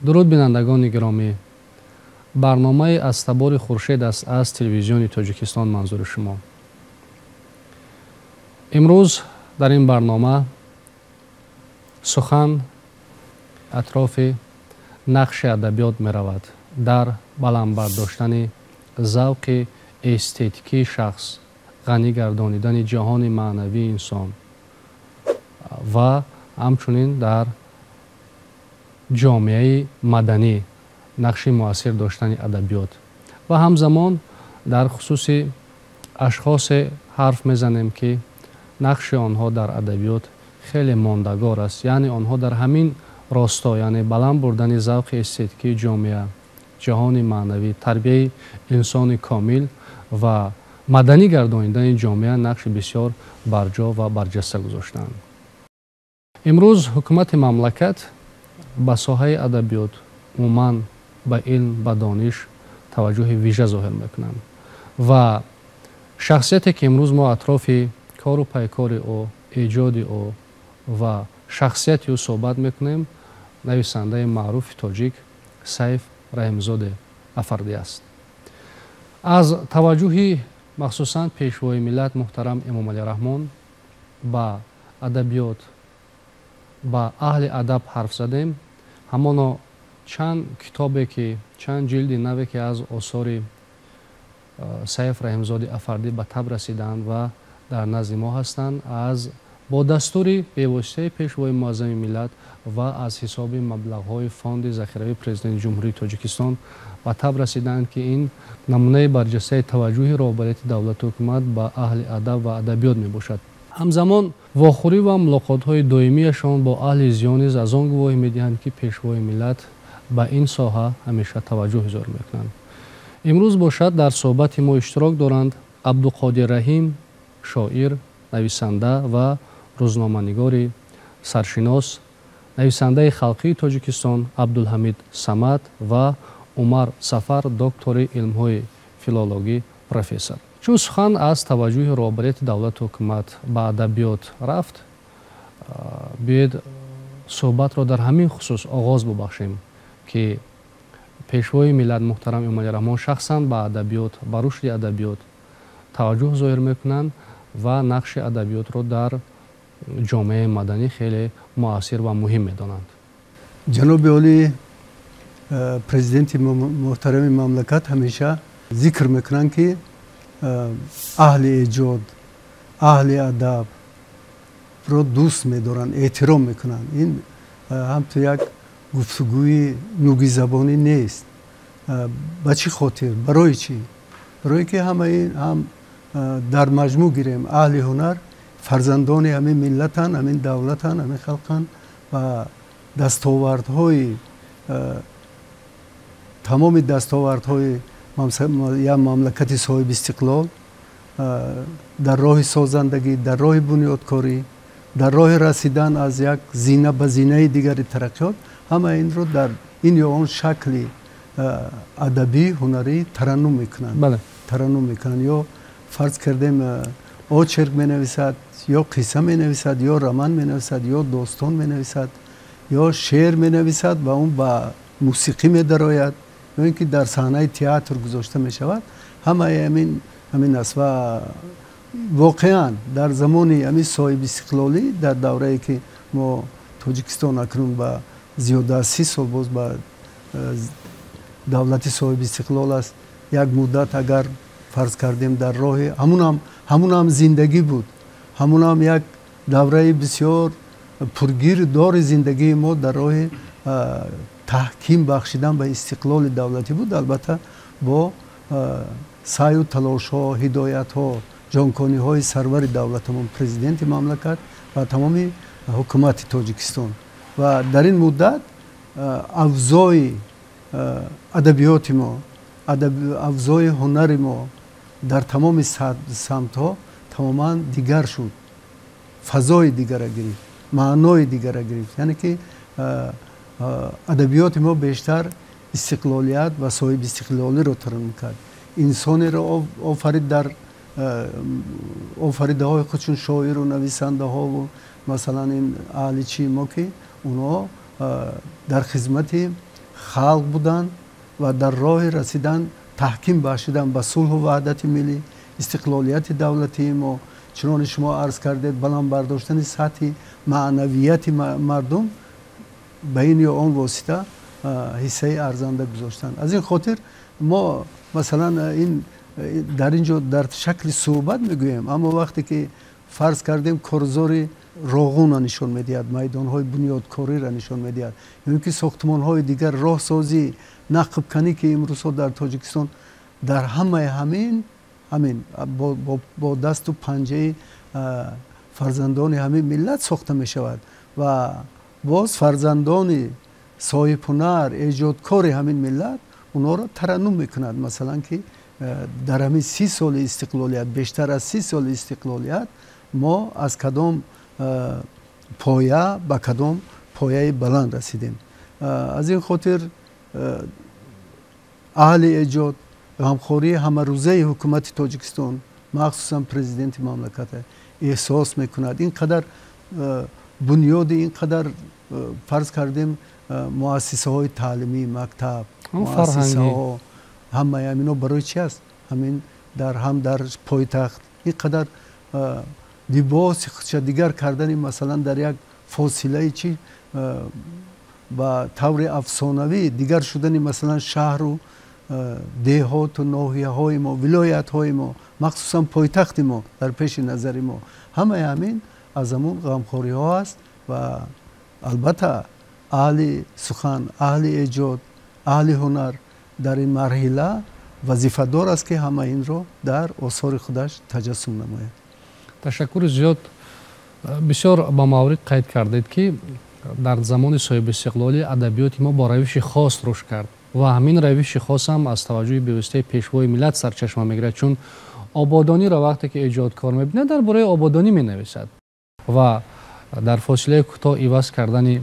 درود بینندگان گرامی، برنامه از تبار خورشید است از تلویزیون تاجیکستان منظور شما. امروز در این برنامه سخن اطراف نقش ادبیات می رود در بلند برداشتن ذوق استتیکی شخص، غنی گردانیدن جهان معنوی انسان و همچنین در جامعه مدنی نقش مؤثر داشتن ادبیات و همزمان در خصوص اشخاص حرف میزنیم که نقش آنها در ادبیات خیلی ماندگار است، یعنی آنها در همین راستا، یعنی بلند بردن ذوق استتیکی جامعه، جهان معنوی، تربیت انسان کامل و مدنی گردانیدن جامعه نقش بسیار برجا و برجسته گذاشتند. امروز حکومت مملکت به ساحه ادبیات عموماً به علم و دانش توجه ویژه ظاهر میکنند و شخصیتی که امروز ما اطراف کار و پیکار او، ایجاد او و شخصیت او صحبت میکنیم، نویسنده معروف تاجیک سیف رحمزاده افردی است. از توجه مخصوصاً پیشوای ملت محترم امام علی رحمان با ادبیات با اهل ادب حرف زدیم. همانا چند کتابی که چند جلد نوی که از آثار سیف رحمزاده افردی به تب رسیدند و در نزد ما هستند، از با دستور پیوسته پیشوای معظم ملت و از حساب مبلغ‌های فاند ذخیره پرزیدنت جمهوری تاجیکستان به تب رسیدند که این نمونه برجسته توجه رهبریت دولت و حکومت به اهل ادب و ادبیات می باشد. همزمان واخوری و ملاقات‌های دائمیشان با اهل زیان از آن گواهی می‌دهند که پیشوای ملت به این ساحه همیشه توجه اظهار می‌کنند. امروز باشد در صحبت ما اشتراک دارند عبدالقادر رحیم، شاعر، نویسنده و روزنامه‌نگار سرشناس، نویسنده خلقی تاجیکستان عبدالحمید صمد و عمر سفر، دکتر علم‌های فیلولوژی پروفسور. چون سخن از توجه رهبریت دولت و حکومت به ادبیات رفت، باید صحبت را در همین خصوص آغاز ببخشیم که پیشوای ملت محترم امام علی رحمان شخصاً به ادبیات، به رشد ادبیات توجه ظاهر میکنند و نقش ادبیات را در جامعه مدنی خیلی مؤثر و مهم میدانند. جناب عالی پرزیدنت محترم مملکت همیشه ذکر میکنند که اهل ایجاد، اهل ادب رو دوست می‌دارن، احترام میکنن. این هم تو یک گفتگوی نوگی زبانی نیست. به چی خاطر؟ برای چی؟ برای که هم در مجموع گیریم اهل هنر فرزندان همین ملتن، همین دولتن، همین خلقن و دستاوردهای تمام دستاوردهای یا مملکت صاحب استقلال در راه سازندگی، در راه بنیادکاری، در راه رسیدن از یک زینه به زینه دیگری ترقیات، همه این رو در این یا آن شکلی ادبی هنری ترنم میکنن. بله. ترنم میکنن. یا فرض کردیم آچرک می نویسد، یا قصه می نویسد، یا رمان می نویسد، یا داستان می نویسد، یا شعر می نویسد و اون با موسیقی می درآید، یا اینکه در صحنه تئاتر گذاشته می شود. همه همین است و واقعا در زمان همین صاحب استقلالی در دوره‌ای که ما تاجیکستان اکنون با زیاده از 30 سال باز با دولت صاحب استقلال است، یک مدت اگر فرض کردیم در راه همون هم زندگی بود، همون هم یک دوره بسیار پرگیر دار زندگی ما در راه تحکیم بخشیدن به استقلال دولتی بود، البته با سعی و تلاش ها، هدایت ها، جانکانی های سرور دولتمون پرزیدنت مملکت و تمام حکومت تاجیکستان. و در این مدت افزای ادبیات ما، افزای هنر ما در تمام سمت ها تماما دیگر شد، فضای دیگر گرفت، معنای دیگر گرفت. یعنی که ادبیات ما بیشتر استقلالیت و صاحب استقلالی رو ترنم کرد، انسانی رو آفرید در آفریده های خودشون، شاعر و نویسنده ها و مثلا این اهل چی ما که اونا در خدمت خلق بودند و در راه رسیدن تحکیم بخشیدن به صلح و وحدت ملی، استقلالیت دولتی ما، چنان شما عرض کردید بلند برداشتن سطح معنویت مردم به این یا آن واسطه حصه ارزنده گذاشتن. از این خاطر ما مثلا این در اینجا در شکل صحبت میگوییم، اما وقتی که فرض کردیم کارزار راغون را نشان میدهد، میدان های بنیادکاری را نشان میدهد، یعنی که ساختمان های دیگر، راهسازی، نقب کنی که امروز در تاجیکستان در همین با دست و پنجه فرزندان همین ملت ساخته می شود و باز فرزندان صاحب هنر، ایجادکار همین ملت اونا را ترنم میکند. مثلا که در همین 30 سال استقلالیت، بیشتر از 30 سال استقلالیت، ما از کدام پایه به کدام پایه بلند رسیدیم. از این خاطر اهل ایجاد همخوری همه روزه حکومت تاجیکستان، مخصوصا پرزیدنت مملکت احساس میکند. اینقدر بنیاد، اینقدر فرض کردیم مؤسسه های تعلیمی، مکتب، مؤسسه ها، همه همینا برای چی است؟ همین در پایتخت اینقدر لباس خودش دیگر کردن، مثلا در یک فاصله چی با طور افسانوی دیگر شدن، مثلا شهر و دهات و ناحیه های ما، ولایت های ما، مخصوصا پایتخت ما در پیش نظر ما، همه همین از همون غمخوری ها است. و البته اهل سخن، اهل ایجاد، اهل هنر در این مرحله وظیفه دار است که همه این رو در آثار خودش تجسم نماید. تشکر زیاد. بسیار با مورد قید کردید که در زمان صاحب استقلالی ادبیات ما با روش خاص رشد کرد و همین روش خاص هم از توجه بیوسته پیشوای ملت سرچشمه میگیرد، چون آبادانی را وقتی که ایجادکار میبینه درباره آبادانی مینویسد و در فاصله کوتاه عوض کردن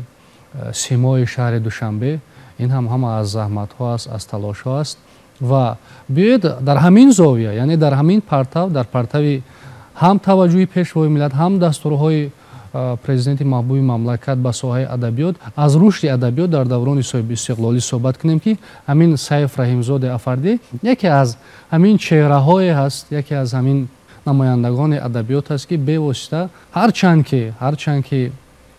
سیمای شهر دوشنبه، این هم از زحمت ها است، از تلاش ها است و بیاید در همین زاویه، یعنی در همین پرتو، در پرتو هم توجه پیشوای ملت، هم دستورهای پرزیدنت محبوب مملکت به ساحه ادبیات، از رشد ادبیات در دوران صاحب استقلالی صحبت کنیم که همین سیف رحیمزاد افردی یکی از همین چهره های هست، یکی از همین نمایندگان ادبیات است که به واسطه هرچند که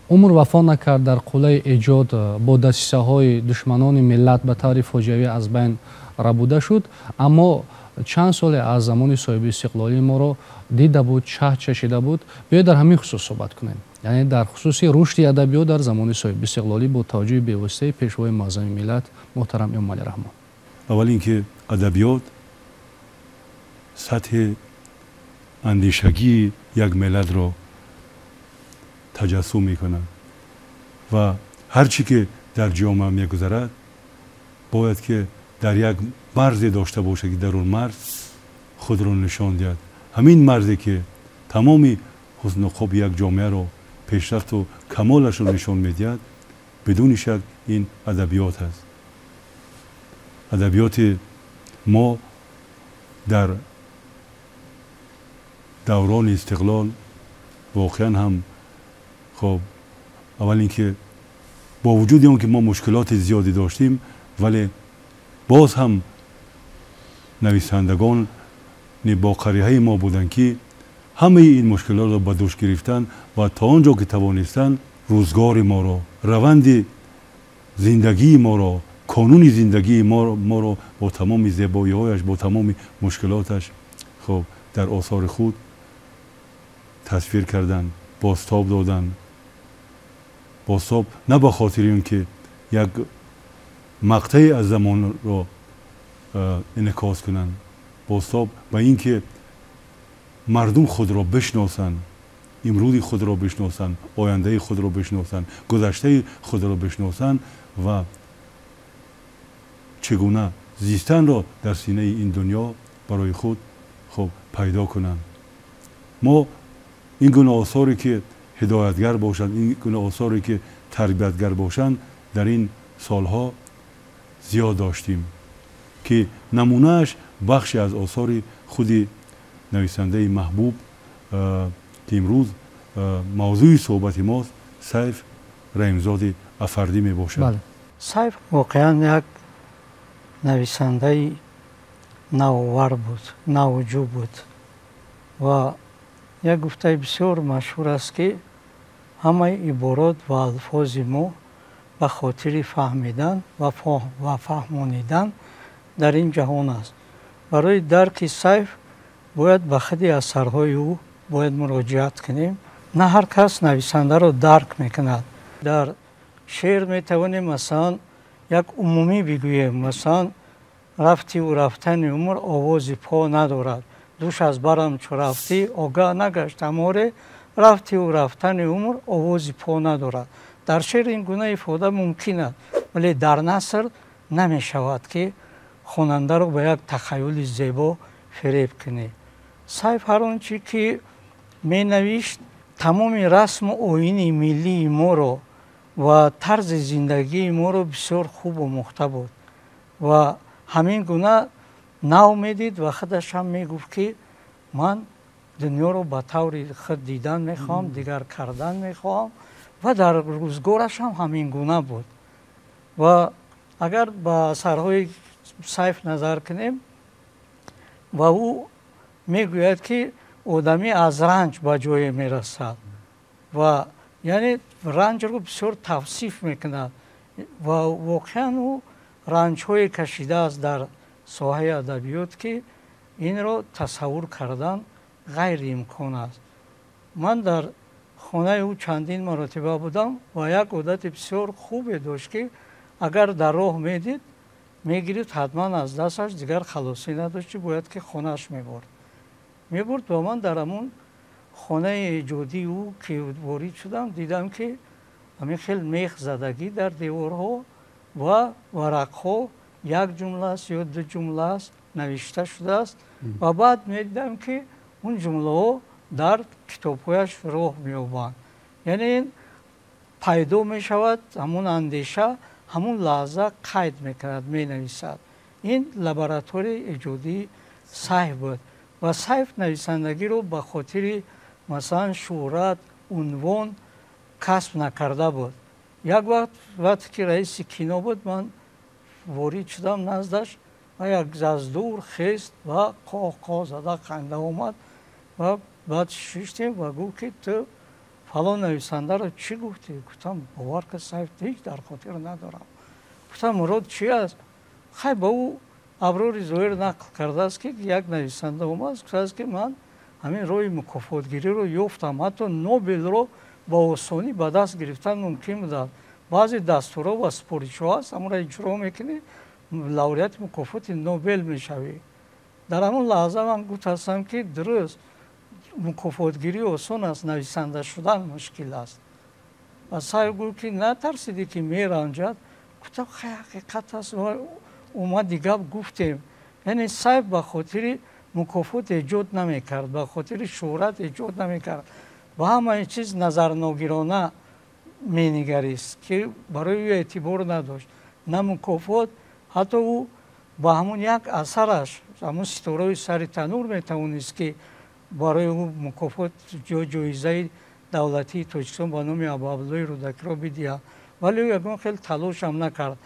عمر وفا نکرد در قله ایجاد با دسیسه های دشمنان ملت به طور فاجعه‌ای از بین ربوده شد، اما چند سال از زمان صاحب استقلالی ما را دیده بود، چشیده بود. بیاید در همین خصوص صحبت کنیم، یعنی در خصوص رشد ادبیات در زمان صاحب استقلالی با توجه به واسطه پیشوای معظم ملت محترم امام علی رحمان. اول اینکه ادبیات سطح اندیشگی یک ملت را تجسم میکنند و هر چی که در جامعه میگذرد باید که در یک مرزی داشته باشه که در اون مرز خود را نشان دهد. همین مرزی که تمامی حسن و خوب یک جامعه را پیشرفت و کمالش را نشان میدهد، بدون شک این ادبیات است. ادبیات ما در دوران استقلال واقعا هم خب اول اینکه با وجود اون که ما مشکلات زیادی داشتیم، ولی باز هم نویسندگان با قریحه ما بودن که همه این مشکلات را به دوش گرفتن و تا آنجا که توانستن روزگار ما را، روند زندگی ما را، کانون زندگی ما را با تمام زیبایی هایش، با تمام مشکلاتش خب در آثار خود تصویر کردن، بازتاب دادن. بازتاب نه به خاطر این که یک مقطعی از زمان را انعکاس کنند، بازتاب به این که مردم خود را بشناسند، امروز خود را بشناسند، آینده خود را بشناسند، گذشته خود را بشناسند و چگونه زیستن را در سینه این دنیا برای خود خب پیدا کنند. ما این گونه آثاری که هدایتگر باشند، این گونه آثاری که تربیتگر باشند در این سالها زیاد داشتیم که نمونهش بخشی از آثار خود نویسنده محبوب که امروز موضوع صحبت ماست، سیف رحیمزاد افردی می باشد. بله. сайф воқеан як нависандаи навовар буд, навҷӯ буд ва як гуфтаи бисёр машҳур аст ки ҳамаи иборот ва алфози мо ба хотири фаҳмидан ва фаҳмонидан дар ин ҷаҳон аст. барои дарки сайф бояд ба хади асарҳои ӯ бояд муроҷиат кунем. на ҳар кас нависандаро дарк мекунад. дар шеър метавонем масалан як умумӣ бигӯем, масалан рафти ӯ рафтани умр овози по надорад, дӯш аз барам чу рафтӣ огаҳ нагаштам оре, рафти ӯ рафтани умр овози по надорад. дар шеър ин гуна ифода мумкин аст, вале дар наср намешавад ки хонандаро ба як тахаюли зебо фиреб кунӣ. сайф ҳар он чӣ ки менавишт тамоми расму оини миллии моро ва тарзи зиндагии моро бисёр хуб омӯхта буд ва ҳамин гуна нав медид ва худаш ҳам мегуфт ки ман дунёро ба таври худ дидан мехоҳам, дигар кардан мехоҳам ва дар рӯзгораш ҳам ҳамин гуна буд. ва агар ба асарҳои сайф назар кунем ва ӯ мегӯяд ки одамӣ аз ранҷ ба ҷое мерасад ва яъне ранҷро бисёр тавсиф мекунад ва воқеан ӯ ранҷҳое кашидааст дар соҳаи адабиёт ки инро тасаввур кардан ғайриимкон аст. ман дар хонаи ӯ чандин маротиба будам ва як одати бисёр хубе дошт ки агар дар роҳ медид мегирид ҳатман аз дасташ дигар халосӣ надошт, бояд ки хонааш мебурд ва ман дар ҳамон хонаи эҷодии ӯ ки ворид шудам дидам ки ҳамин хел мех задагӣ дар деворҳо ва варақҳо як ҷумла аст ё ду ҷумла аст навишта шудааст ва баъд медидам ки он ҷумлаҳо дар китобҳояш роҳ меёбанд. яъне ин пайдо мешавад, ҳамон андеша ҳамон лаҳза қайд мекунад, менависад. ин лабораторияи эҷодии сайф буд ва сайф нависандагиро ба хотири масалан шӯҳрат, унвон касб накарда буд. як вақте ки раиси кино буд, ман ворид шудам наздаш ва як аз дур хест ва қоҳ зада ханда омад ва баъд шиштем ва гуфт ки ту фалон нависандаро чӣ гуфтӣ? гуфтам бовар ки сайф ҳеҷ дар хотир надорам. гуфтам мурод чӣ аст? хай ба ӯ аброри зоҳир нақл кардааст ки як нависанда омадааст, гуфтааст ки ман ҳамин роҳи мукофотгириро ёфтам, ҳатто нобелро ба осонӣ ба даст гирифтан мумкин будааст. баъзе дастурҳо ва супоришҳо аст, ҳамонро иҷро мекунӣ, лавреати мукофоти нобел мешавӣ. дар ҳамон лаҳза ман гуфтастам ки дуруст, мукофотгирӣ осон аст, нависанда шудан мушкил аст. ва сайф гуфт ки натарсидӣ ки меранҷад? гуфтам хай ҳақиқат аст, омади гап гуфтем. яъне сайф ба хотири мукофот эҷод намекард, ба хотири шӯҳрат эҷод намекард, ба ҳамаи чиз назарногирона менигарист ки барои ӯ эътибор надошт. на мукофот, ҳатто ӯ ба ҳамон як асараш, ҳамон ситораи сари танӯр метавонист ки барои ӯ мукофот ё ҷоизаи давлатии Тоҷикистон ба номи Абу-Абдуллои Рӯдакиро бидиҳад, вале ӯ ягон хел талошам накард.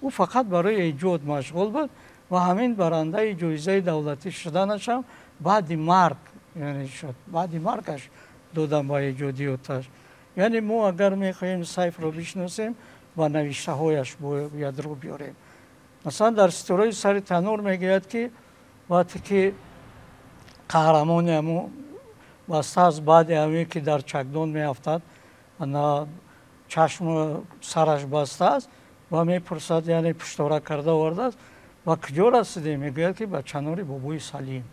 ӯ фақат барои эҷод машғул буд ва ҳамин барандаи ҷоизаи давлатӣ шуданашам баъди марг шуд. баъди маргаш додам ба эҷодиёташ. яъне мо агар мехоҳем сайфро бишносем, ба навиштаҳояш бояд рӯ биёрем. масалан дар ситораи сари танӯр мегӯяд ки вақте ки қаҳрамони ҳамон бастааст, баъди ҳаме ки дар чакдон меафтад, на чашму сараш бастааст ва мепурсад, яъне пуштора карда овардааст, ва куҷо расидем? мегӯяд ки ба чанори бобои Салим.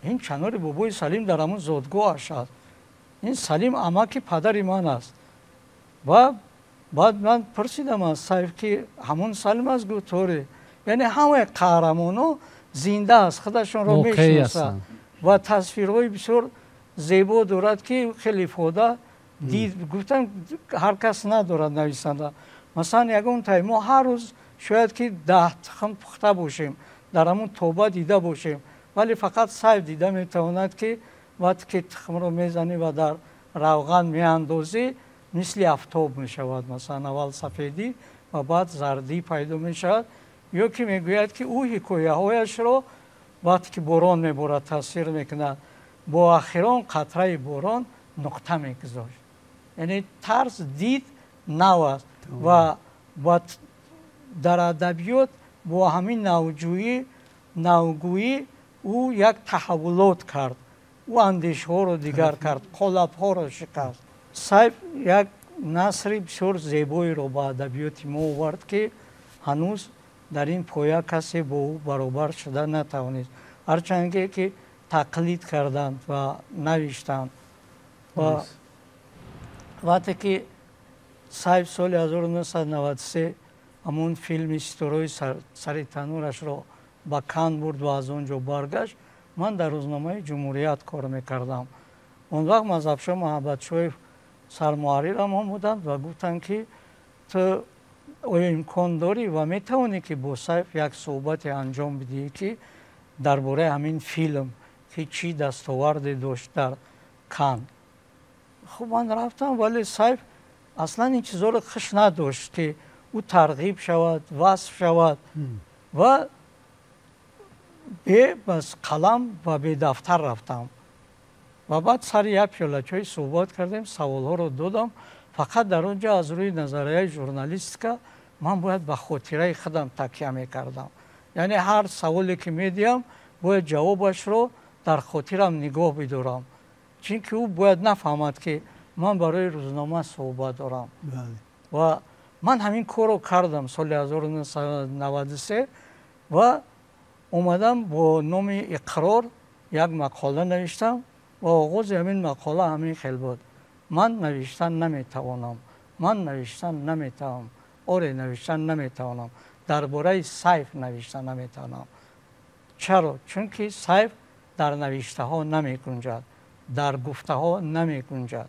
ин чанори бобои Салим дар ҳамон зодгоҳаш аст. ин Салим амаки падари ман аст. ва баъд ман пурсидам аз сайф ки ҳамон Салим аст? гуфт оре. яъне ҳамаи қаҳрамонҳо зинда аст, худашонро мешиносад ва тасвирҳои бисёр зебо дорад ки хеле ифода дид. гуфтам ҳар кас надорад нависанда. масалан ягон тай мо ҳар рӯз шояд ки 10 тухм пухта бошем, дар ҳамон тоба дида бошем, вале фақат сайф дида метавонад ки вақте ки тухмро мезанӣ ва дар равған меандозӣ мисли афтоб мешавад. масалан аввал сафедӣ ва баъд зардӣ пайдо мешавад, ё ки мегӯяд ки ӯ ҳикояҳояшро вақте ки борон меборад таъсир мекунад, бо ахирон қатраи борон нуқта мегузошт. яъне тарз дид нав аст ва дар адабиёт бо ҳамин навгӯӣ ӯ як таҳаввулот кард, ӯ андешҳоро дигар кард, қолабҳоро шикаст. сайф як насри бисёр зебоеро ба адабиёти мо овард ки ҳанӯз дар ин поя касе бо ӯ баробар шуда натавонист, ҳарчанде ки тақлид карданд ва навиштанд. ва вақте ки сайф соли 1993 ҳамон филми Ситораи сари танӯрашро ба Кан бурд ва аз он ҷо баргашт, ман дар рӯзномаи Ҷумҳурият кор мекардам. он вақт Мазҳабшоҳ Маҳаббатшоев сармуҳаррирам омуданд ва гуфтанд ки ту оё имкон дорӣ ва метавонӣ ки бо Сайф як суҳбате анҷом бидиҳӣ ки дар бораи ҳамин филм ки чӣ дастоварде дошт дар Кан. хуб ман рафтам, вале Сайф аслан ин чизҳоро хиш надошт ки ӯ тарғиб шавад, васф шавад ва бе бас қалам ва бе дафтар рафтам ва баъд сари як пиёла чой суҳбат кардем, саволҳоро додам. фақат дар он ҷо аз рӯи назарияи журналистика ман бояд ба хотираи худам такя мекардам, яъне ҳар саволе ки медиҳам бояд ҷавобашро дар хотирам нигоҳ бидорам, чунки ӯ бояд нафаҳмад ки ман барои рӯзнома суҳбат дорам. ва ман ҳамин корро кардам соли 1993 ва омадам бо номи Иқрор як мақола навиштам ва оғози ҳамин мақола ҳамин хел буд: ман навиштан наметавонам, ман навиштан наметавонам, оре навиштан наметавонам, дар бораи Сайф навиштан наметавонам. чаро? чунки Сайф дар навиштаҳо намегунҷад, дар гуфтаҳо намегунҷад.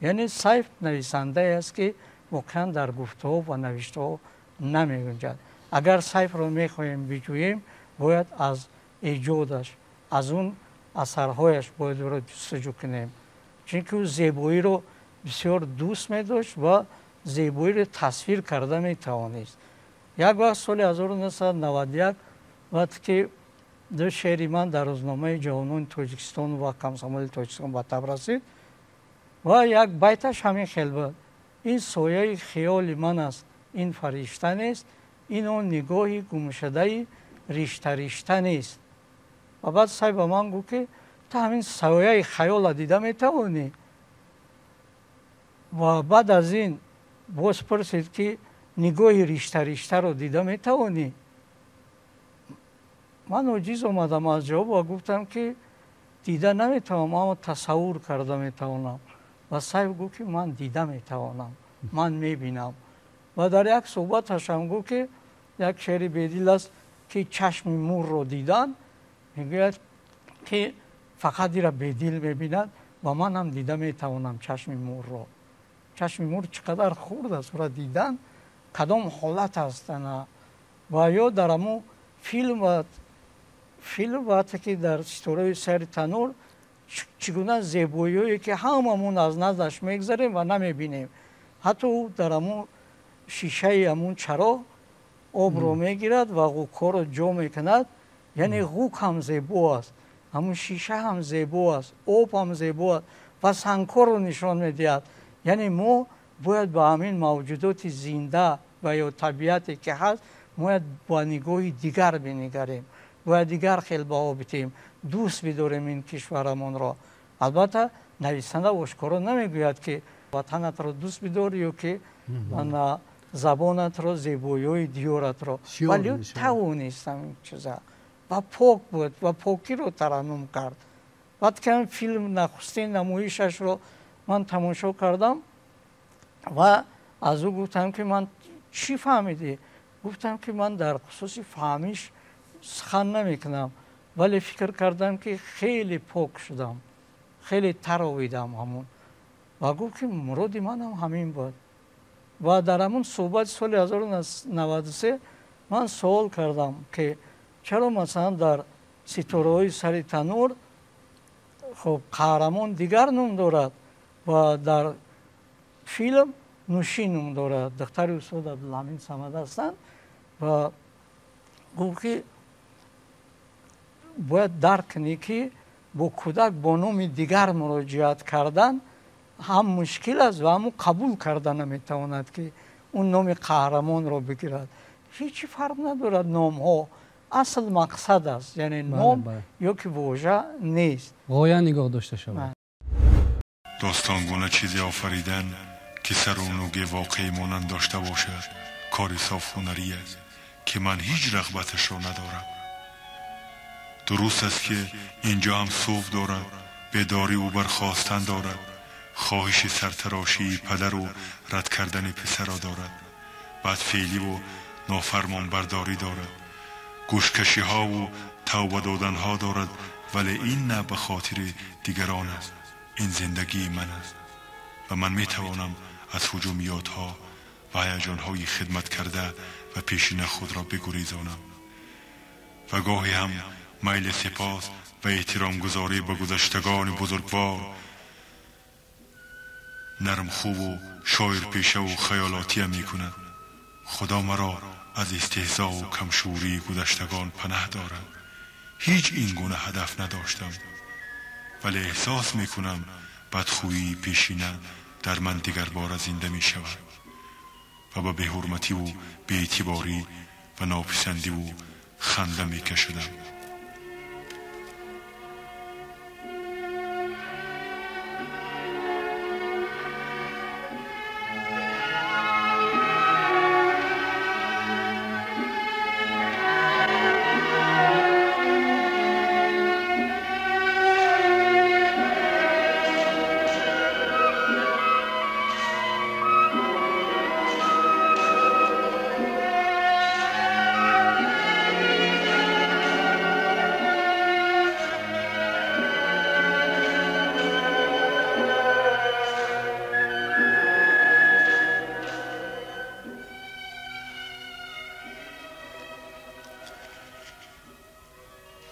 яъне Сайф нависандае аст ки воқеан дар гуфтаҳо ва навиштаҳо намегунҷад. агар Сайфро мехоҳем биҷӯем, бояд аз эҷодаш, аз он асарҳояш бояд ӯро ҷустуҷӯ кунем, чунки ӯ зебоиро бисёр дӯст медошт ва зебоиро тасвир карда метавонист. як вақт соли 1991 вақте ки ду шеъри ман дар рӯзномаи Ҷавонони Тоҷикистон ва Комсомоли Тоҷикистон ба таб расид ва як байташ ҳамин хел буд: ин сояи хиёли ман аст, ин фаришта нест, ин он нигоҳи гумшудаи ришта ришта нест. ва баъд Сайф ба ман гуфт ки ту ҳамин сояи хаёла дида метавонӣ? ва баъд аз ин боз пурсид ки нигоҳи ришта риштаро дида метавонӣ? ман оҷиз омадам аз ҷавоб ва гуфтам ки дида наметавонам, аммо тасаввур карда метавонам. ва Сайф гуфт ки ман дида метавонам, ман мебинам. ва дар як суҳбаташам гуфт ки як шеъри бедил аст ки чашми мурро дидан, мегӯяд ки фақат ира бедил мебинад ва ман ҳам дида метавонам чашми мурро. чашми мур чӣ қадар хурд аст, ӯро дидан кадом ҳолат аст. ва ё дар ҳамон филм вақте ки дар Ситораи сари танӯр чӣ гуна зебоиҳое ки ҳамамон аз наздаш мегзарем ва намебинем. ҳатто ӯ дар ҳамон шишаи ҳамон чароғ обро мегирад ва ғӯкҳоро ҷо мекунад. яъне ғӯк ҳам зебо аст, ҳамон шиша ҳам зебо аст, об ҳам зебо аст ва сангкорро нишон медиҳад. яъне мо бояд ба ҳамин мавҷудоти зинда ва ё табиате ки ҳаст бояд ба нигоҳи дигар бенигарем, бояд дигар хел баҳо бидиҳем, дӯст бидорем ин кишварамонро. албатта нависанда ошкоро намегӯяд ки ватанатро дӯст бидор ё ки забонатро, зебоиҳои диёратро, вале тавонистам ин чиза ва пок буд ва покиро тараннум кард. вақте ки ин филм нахустин намоишашро ман тамошо кардам ва аз ӯ гуфтам ки ман чӣ фаҳмидӣ? гуфтам ки ман дар хусуси фаҳмиш сухан намекунам, вале фикр кардам ки хеле пок шудам, хеле таровидам ҳамон. ва гуфт ки муроди манам ҳамин буд. ва дар ҳамон суҳбати соли 1993 ман суол кардам ки чаро масалан дар Ситораҳои сари танӯр хуб қаҳрамон дигар ном дорад ва дар филм نوشینم داره دختر استاد عبدالامین صمد هستند و گفت که باید درک کنی که با کودک با نام دیگر مراجعت کردن هم مشکل است و هم قبول کردن نمیتواند که اون نام قهرمان را بگیرد. هیچ فرق ندارد نام ها، اصل مقصد است، یعنی نام یا که واژه نیست. غایه نگاه داشته شود. داستانگونه چیزی آفریدن که سر و نوگ واقعی مانند داشته باشد کار صاف هنری است که من هیچ رغبتش را ندارم. درست است که اینجا هم صوف دارد، بیداری و برخواستن دارد، خواهش سرتراشی پدر و رد کردن پسر را دارد، بدفعلی و نافرمان برداری دارد، گوشکشی ها و توبه دادن ها دارد، ولی این نه به خاطر دیگران است. این زندگی من است و من می توانم از هجومیات‌ها و هیجان‌های خدمت کرده و پیشین خود را بگریزانم و گاهی هم میل سپاس و احترام گذاری به گذشتگان بزرگوار نرم خوب و شاعر پیشه و خیالاتی می کند. خدا مرا از استهزا و کمشوری گذشتگان پناه دارد. هیچ این گونه هدف نداشتم، ولی احساس می کنم بدخویی پیشینه در من دیگر بار زنده می شود و به بی‌حرمتی و بی‌اعتباری و ناپسندی و خنده می کشیدم.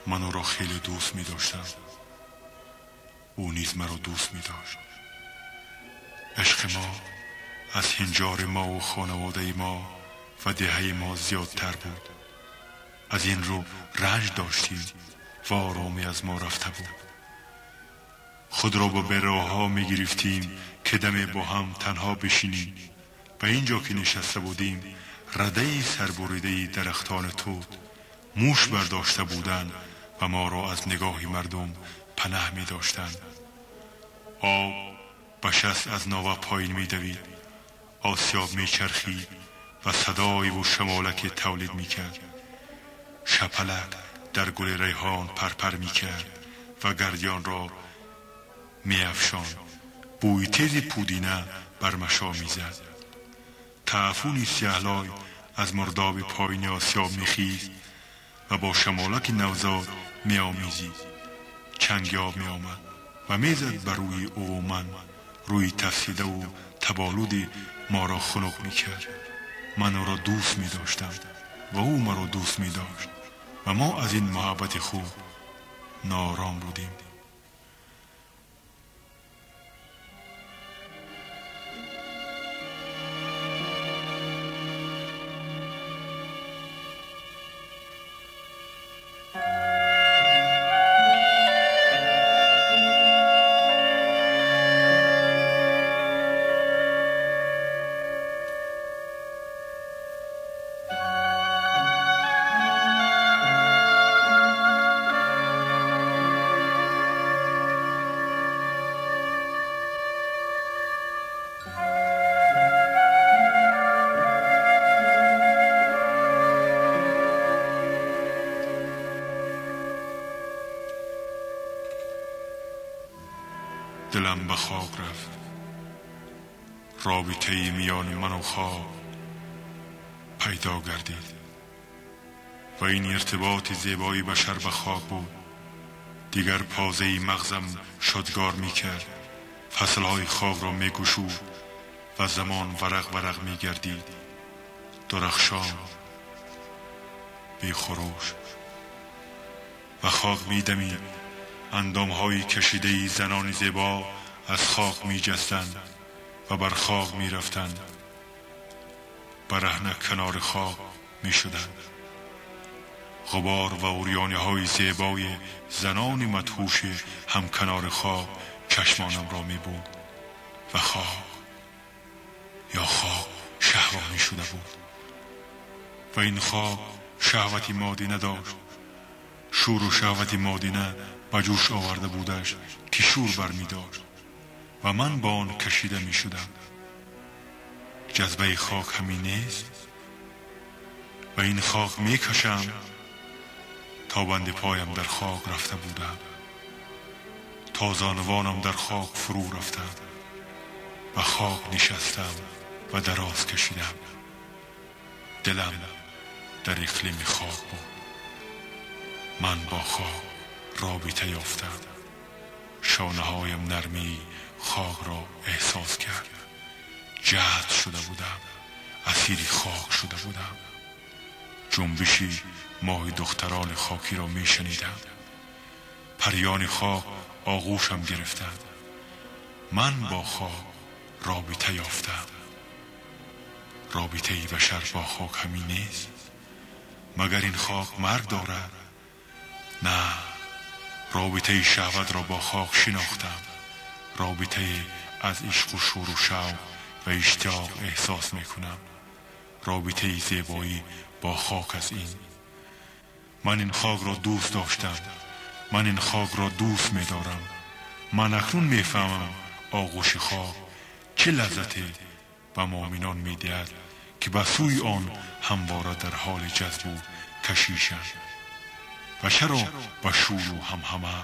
من او را خیلی دوست می داشتم، او نیز مرا دوست می داشت. عشق ما از هنجار ما و خانواده ما و دهه ما زیادتر بود. از این رو رنج داشتیم و آرامی از ما رفته بود. خود را به راه ها می گرفتیم که دمی با هم تنها بشینیم و اینجا که نشسته بودیم رده سربریده درختان توت موش برداشته بودند و ما را از نگاه مردم پناه می داشتند. آب به شست از ناوه پایین می دوید، آسیاب می چرخید و صدای و شمالک تولید می کرد. شپلک در گل ریحان پرپر می کرد و گردیان را می افشاند. بوی تیز پودینه بر مشا می زد. تعفونی سیهلای از مرداب پایین آسیاب می خیست و با شمالک نوزاد می آمیزید. چنگیاب می آمد و می زد بر روی او و من، روی تفسیده و تبالود ما را خنک می کرد. من او را دوست می داشتم و او مرا دوست می داشت و ما از این محبت خوب ناآرام بودیم. دلم به خواب رفت. رابطه میان من و خواب پیدا گردید و این ارتباط زیبایی بشر به خواب بود. دیگر پازه مغزم شدگار می کرد، فصلهای خواب را می گشود و زمان ورق ورق می گردید، درخشان بی خروش و خاک می دمید. اندامهای کشیده زنان زیبا از خاک می جستند و بر خاک می رفتند، برهنه کنار خاک می شدند. غبار و اوریانی های زیبای زنان مدهوش هم کنار خاک چشمانم را می بود و خاک شهوانی شده بود و این خاک شهوتی مادی نداشت. شور و شهوتی مادینه به جوش آورده بودش که شور برمی داشت و من با آن کشیده می شدم. جذبه خاک همین نیست و این خاک می کشم تا بند پایم در خاک رفته بودم، تا زانوانم در خاک فرو رفتم و خاک نشستم و دراز کشیدم. دلم در اقلیم خاک بود. من با خاک رابطه یافتم. شانه هایم نرمی خاک را احساس کرد. جذب شده بودم، اسیر خاک شده بودم. جنبشی ماه دختران خاکی را می شنیدم. پریان خاک آغوشم گرفتند. من با خاک رابطه یافتم. رابطه ای بشر با خاک همین نیست؟ مگر این خاک مرگ دارد؟ نه، رابطه شهوت را با خاک شناختم. رابطه از عشق و شور و شوق و اشتیاق احساس می کنم. رابطه زیبایی با خاک از این. من این خاک را دوست داشتم. من این خاک را دوست می دارم. من اکنون می فهمم آغوش خاک چه لذتی به مؤمنان می دهد که به سوی آن همواره در حال جذب و کشیشند و چرا به شور و همهمه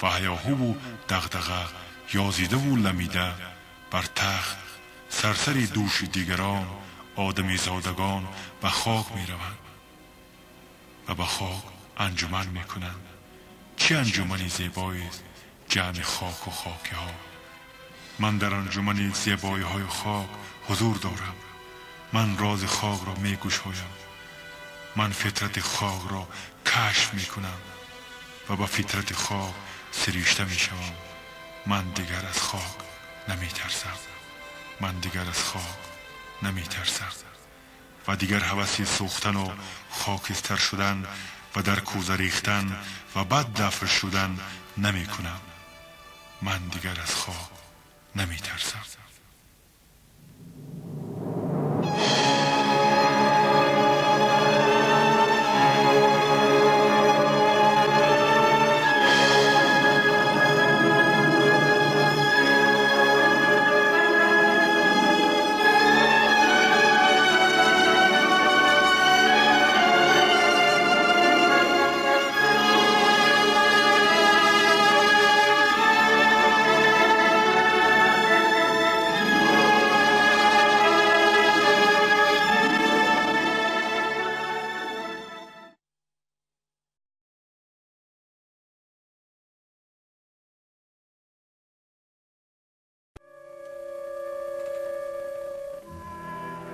و هیاهو و دغدغه یازیده و لمیده بر تخت سرسری دوش دیگران آدمی زادگان به خاک می روند و به خاک انجمن می کنند. چه انجمنی زیبایی است جمع خاک و خاکی ها. من در انجمن زیبایی های خاک حضور دارم. من راز خاک را می گشایم. من فطرت خاک را کشف می کنم و با فطرت خاک سریشته می شوم. من دیگر از خاک نمی ترسم. من دیگر از خاک نمی ترسم و دیگر هوسی سوختن و خاکستر شدن و در کوزه ریختن و بعد دفن شدن نمی کنم. من دیگر از خاک نمی ترسم.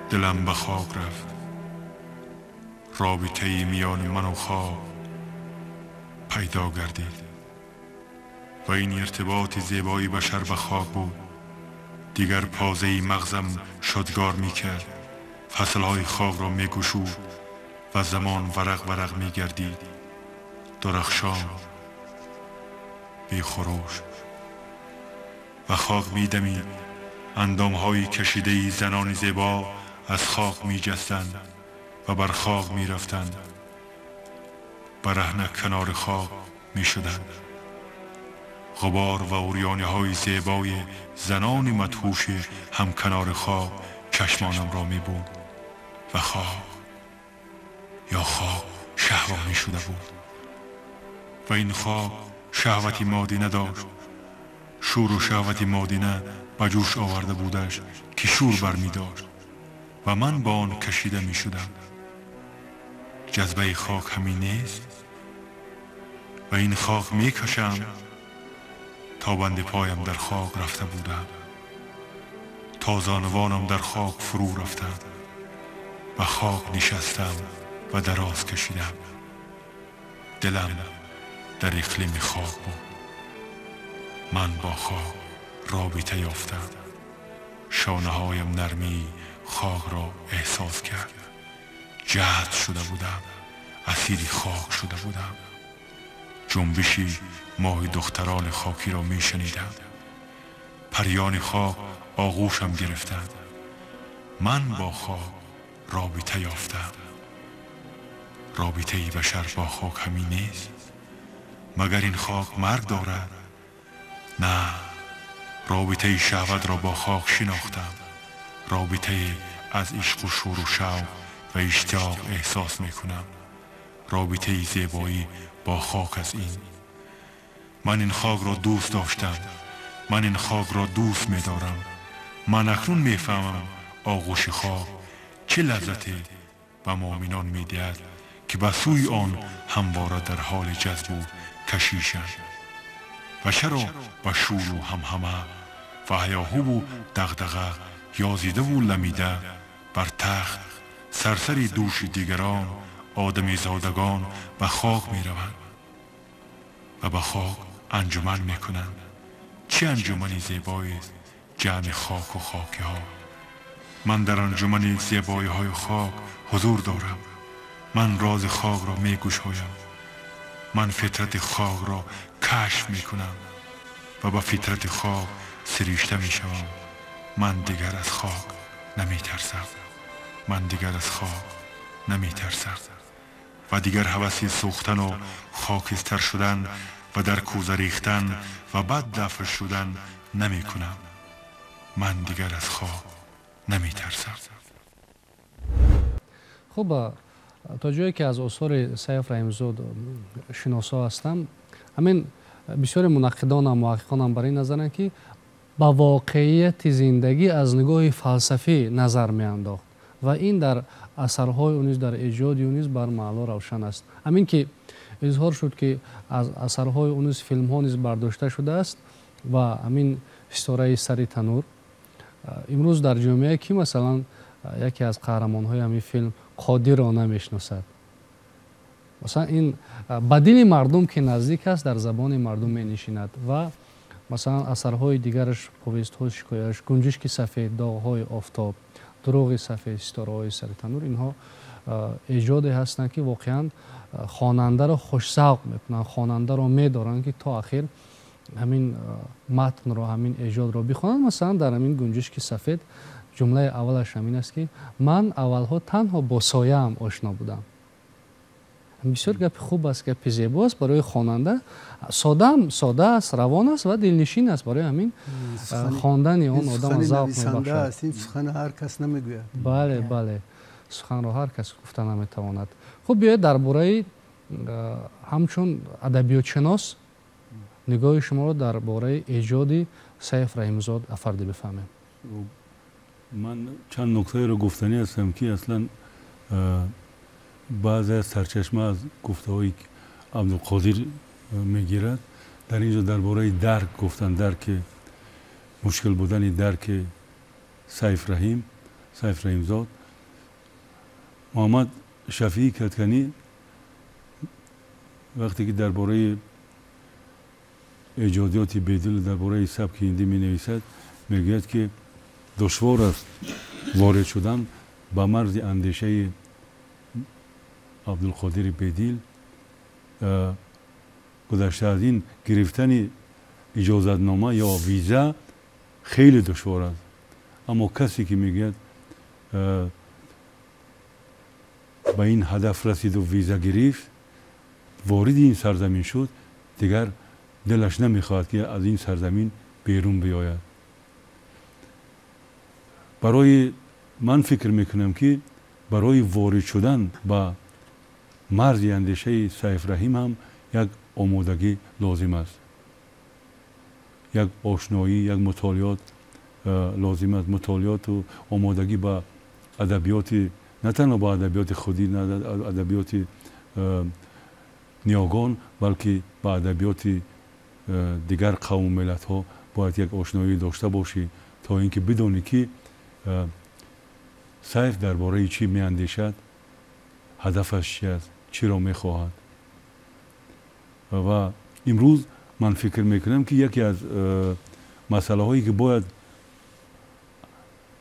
دلم به خاک رفت. رابطه میان من و خاک پیدا گردید و این ارتباط زیبایی بشر به خاک بود. دیگر پازه مغزم شادگار می کرد. فصلهای خاک را می گشود و زمان ورق ورق می گردید. درخشان بی خروش و خاک می دمید. اندامهای کشیده زنان زیبا از خاک می جستند و بر خاک می رفتند. برهنه کنار خاک می شدند. غبار و اوریانی های زیبای زنان مدهوش هم کنار خاک چشمانم را می بود و خاک شهوانی شده بود و این خاک شهوتی مادی نداشت. شور و شهوتی مادینه به جوش آورده بودش که شور برمی داشت و من با آن کشیده می شدم. جذبه خاک همین نیست و این خاک می کشم تا بند پایم در خاک رفته بودم، تا زانوانم در خاک فرو رفتم و خاک نشستم و دراز کشیدم. دلم در اقلیم خاک بود. من با خاک رابطه یافتم. شانه هایم نرمی خاک را احساس کرد. جذب شده بودم، اسیر خاک شده بودم. جنبشی ماه دختران خاکی را می شنیدم. پریان خاک آغوشم گرفتند. من با خاک رابطه یافتم. رابطه ای بشر با خاک همین نیست؟ مگر این خاک مرگ دارد؟ نه، رابطه شهوت را با خاک شناختم. رابطه از عشق و شور و شوق و اشتیاق احساس می کنم. رابطه زیبایی با خاک از این. من این خاک را دوست داشتم. من این خاک را دوست می دارم. من اکنون می فهمم آغوش خاک چه لذتی به مؤمنان می دهد که به سوی آن همواره در حال جذب و کشیشند. و چرا به شور و همهمه و هیاهو و دغدغه یازیده و لمیده بر تخت سرسری دوش دیگران آدمی زادگان به خاک می روند و به خاک انجمن می کنند. چه انجمنی زیبایی است جمع خاک و خاکی ها. من در انجمن زیبایی های خاک حضور دارم. من راز خاک را می گشایم. من فطرت خاک را کشف می کنم و به فطرت خاک سریشته می شوم. من دیگر از خاک نمی ترسم. من دیگر از خاک نمی ترسم و دیگر هوسی سوختن و خاکستر شدن و در کوزه ریختن و بعد دفن شدن نمی کنم. من دیگر از خاک نمی ترسم. خب تا جایی که از آثار سیف رحیمزاد شناسا هستم، همین بسیار منقدان و محققان هم برای نظرند که با واقعیت زندگی از نگاه فلسفی نظر می انداخت و این در اثرهای اونیز، در ایجاد اونیز بر معلا روشن است. همین که اظهار شد که از اثرهای اونیز فیلم ها نیز برداشته شده است و همین ستاره سری تنور امروز در جامعه کی مثلا یکی از قهرمان های همین فیلم قادر را نمیشناسد؟ مثلا این به دل مردم که نزدیک است در زبان مردم می نشیند و مثلا اثرهای دیگرش، پویست های شکایش، گنجشک سفید، داغ های آفتاب، دروغ سفید، ستاره های سر تنور، اینها ایجاد هستند که واقعا خواننده را خوش‌ذوق میکنند، خواننده را میدارند که تا آخر همین متن را، همین ایجاد را بخوانند. مثلا در همین گنجشک سفید جمله اولش همین است که من اولها تنها با سایه‌ام آشنا بودم. بسیار گپ خوب است، گپ زیبا است برای خواننده. ساده است، روان است و دلنشین است. برای همین خواندن آن آدم ذوق می‌بخشد. این سخن هر کس نمیگوید. بله بله، سخن را هر کس گفتن نمیتواند. خب بیاید درباره همچون ادبیات شناس نگاه شما را درباره ایجاد سیف رحیمزاد افرده بفهمیم. من چند نکته رو گفتنی هستم که اصلا بعضی از سرچشمه از گفته های عبدالقادر میگیرد. در اینجا درباره درک گفتن، درک مشکل بودن درک سیف رحیمزاد. محمد شفیعی کدکنی وقتی که درباره ایجادیات بیدل درباره سبک هندی می نویسد میگوید که دشوار است وارد شدن به مرز اندیشه عبدالقادر بیدل. گذشته از این گرفتن اجازتنامه یا ویزا خیلی دشوار است، اما کسی که میگوید به این هدف رسید و ویزا گرفت، وارد این سرزمین شد، دیگر دلش نمیخواهد که از این سرزمین بیرون بیاید. برای من فکر میکنم که برای وارد شدن به مرز اندیشه سیف رحیم هم یک آمادگی لازم است، یک آشنایی، یک مطالعات لازم است. مطالعات و آمادگی به ادبیات، نه تنها با ادبیات خودی، نه ادبیات نیاگان، بلکه با ادبیات دیگر قوم و ملت ها باید یک آشنایی داشته باشی تا اینکه بدونی که سیف درباره چی می اندیشد، هدفش چی است، چی را می خواهد. و امروز من فکر میکنم که یکی از مسئله هایی که باید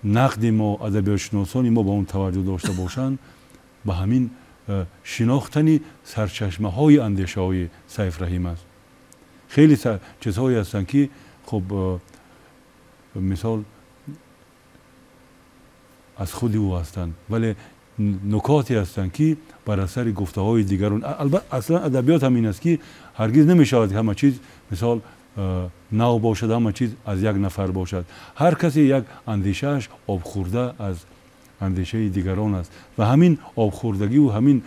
نقد ما ادبیات شناسان ما با اون توجه داشته باشند به همین شناختن سرچشمه های اندیشه های سیف رحیم است. خیلی چیزهایی هستند که خب مثال از خود او هستند ولی نکاتی هستند که بر اثر گفته های دیگران. البته اصلا ادبیات همین است که هرگز نمیشود همه چیز مثال نو باشد، همه چیز از یک نفر باشد. هر کسی یک اندیشهش آب خورده از اندیشه دیگران است و همین آب خوردگی و همین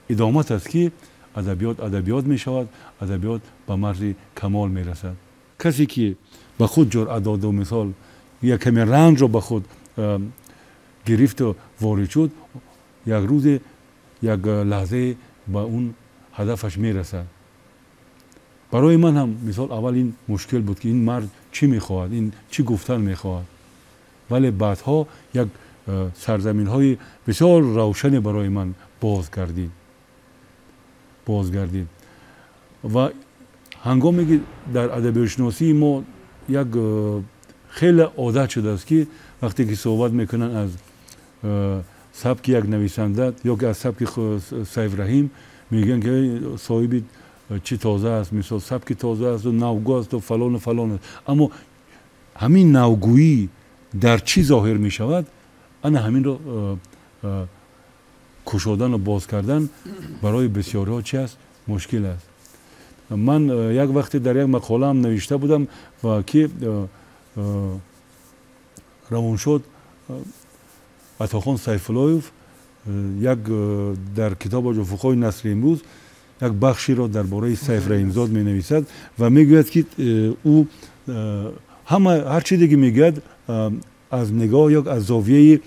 ادامت است که ادبیات می شود، ادبیات به مرز کمال می رسد. کسی که به خود جرأت داد و مثال یک کمی رنج را به خود گرفت و وارد شد، یک روز یک لحظه به اون هدفش می رسد. برای من هم مثال اول این مشکل بود که این مرد چی میخواهد، این چی گفتن میخواهد، ولی بعدها یک سرزمین های بسیار روشن برای من بازگردید و هنگامی که در ادبیات شناسی ما یک خیلی عادت شده است که وقتی که صحبت میکنن از سبک یک نویسنده یا که از سبک سیف رحیم میگن که صاحب چی تازه است، مثال سبک تازه است و نوگو است و فلان و فلان است. اما همین نوگویی در چی ظاهر می شود؟ انا همین رو کشودن و باز کردن برای بسیاری ها چی است؟ مشکل است. من یک وقتی در یک مقاله هم نوشته بودم و که روانشد عطاخان سیفالایوف یک در کتاب افق‌های نسل امروز یک بخشی را درباره سیف رحیمزاد می نویسد و می گوید که او هر چیزی که می گوید از نگاه یا از زاویه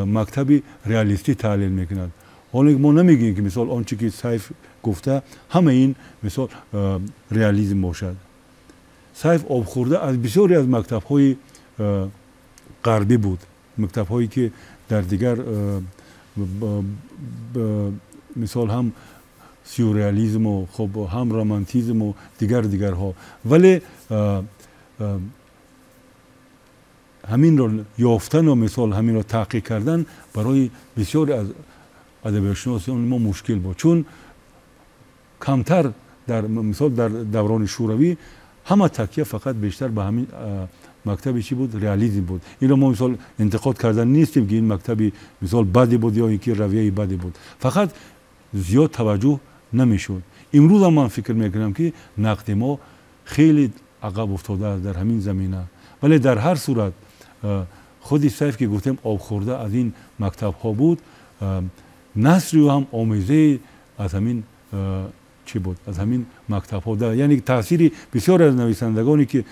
مکتب ریالیستی تحلیل می کند. حالا ما نمیگیم که مثال آنچه که سیف گفته همه این مثال ریالیسم باشد. سیف آب خورده از بسیاری از مکتب های غربی بود، مکتب هایی که در دیگر مثال هم سیوریالیسم و خب هم رمانتیزم و دیگرها، ولی همین را یافتن و مثال همین را تحقیق کردن برای بسیاری از ادبیات شناسان ما مشکل بود، چون کمتر در مثال در دوران شوروی همه تکیه فقط بیشتر به همین مکتبی چی بود؟ ریالیسم بود. این ما مثال انتقاد کردن نیستیم که این مکتبی مثال بدی بود یا اینکه رویه بدی بود، فقط زیاد توجه نمیشد. امروز هم من فکر میکنم که نقد ما خیلی عقب افتاده است در همین زمینه، ولی در هر صورت خودی سیف که گفتیم آب خورده از این مکتب ها بود، نصری و هم آمیزه از همین چی بود؟ از همین مکتب ها داره. یعنی تأثیری بسیار از نویسندگانی که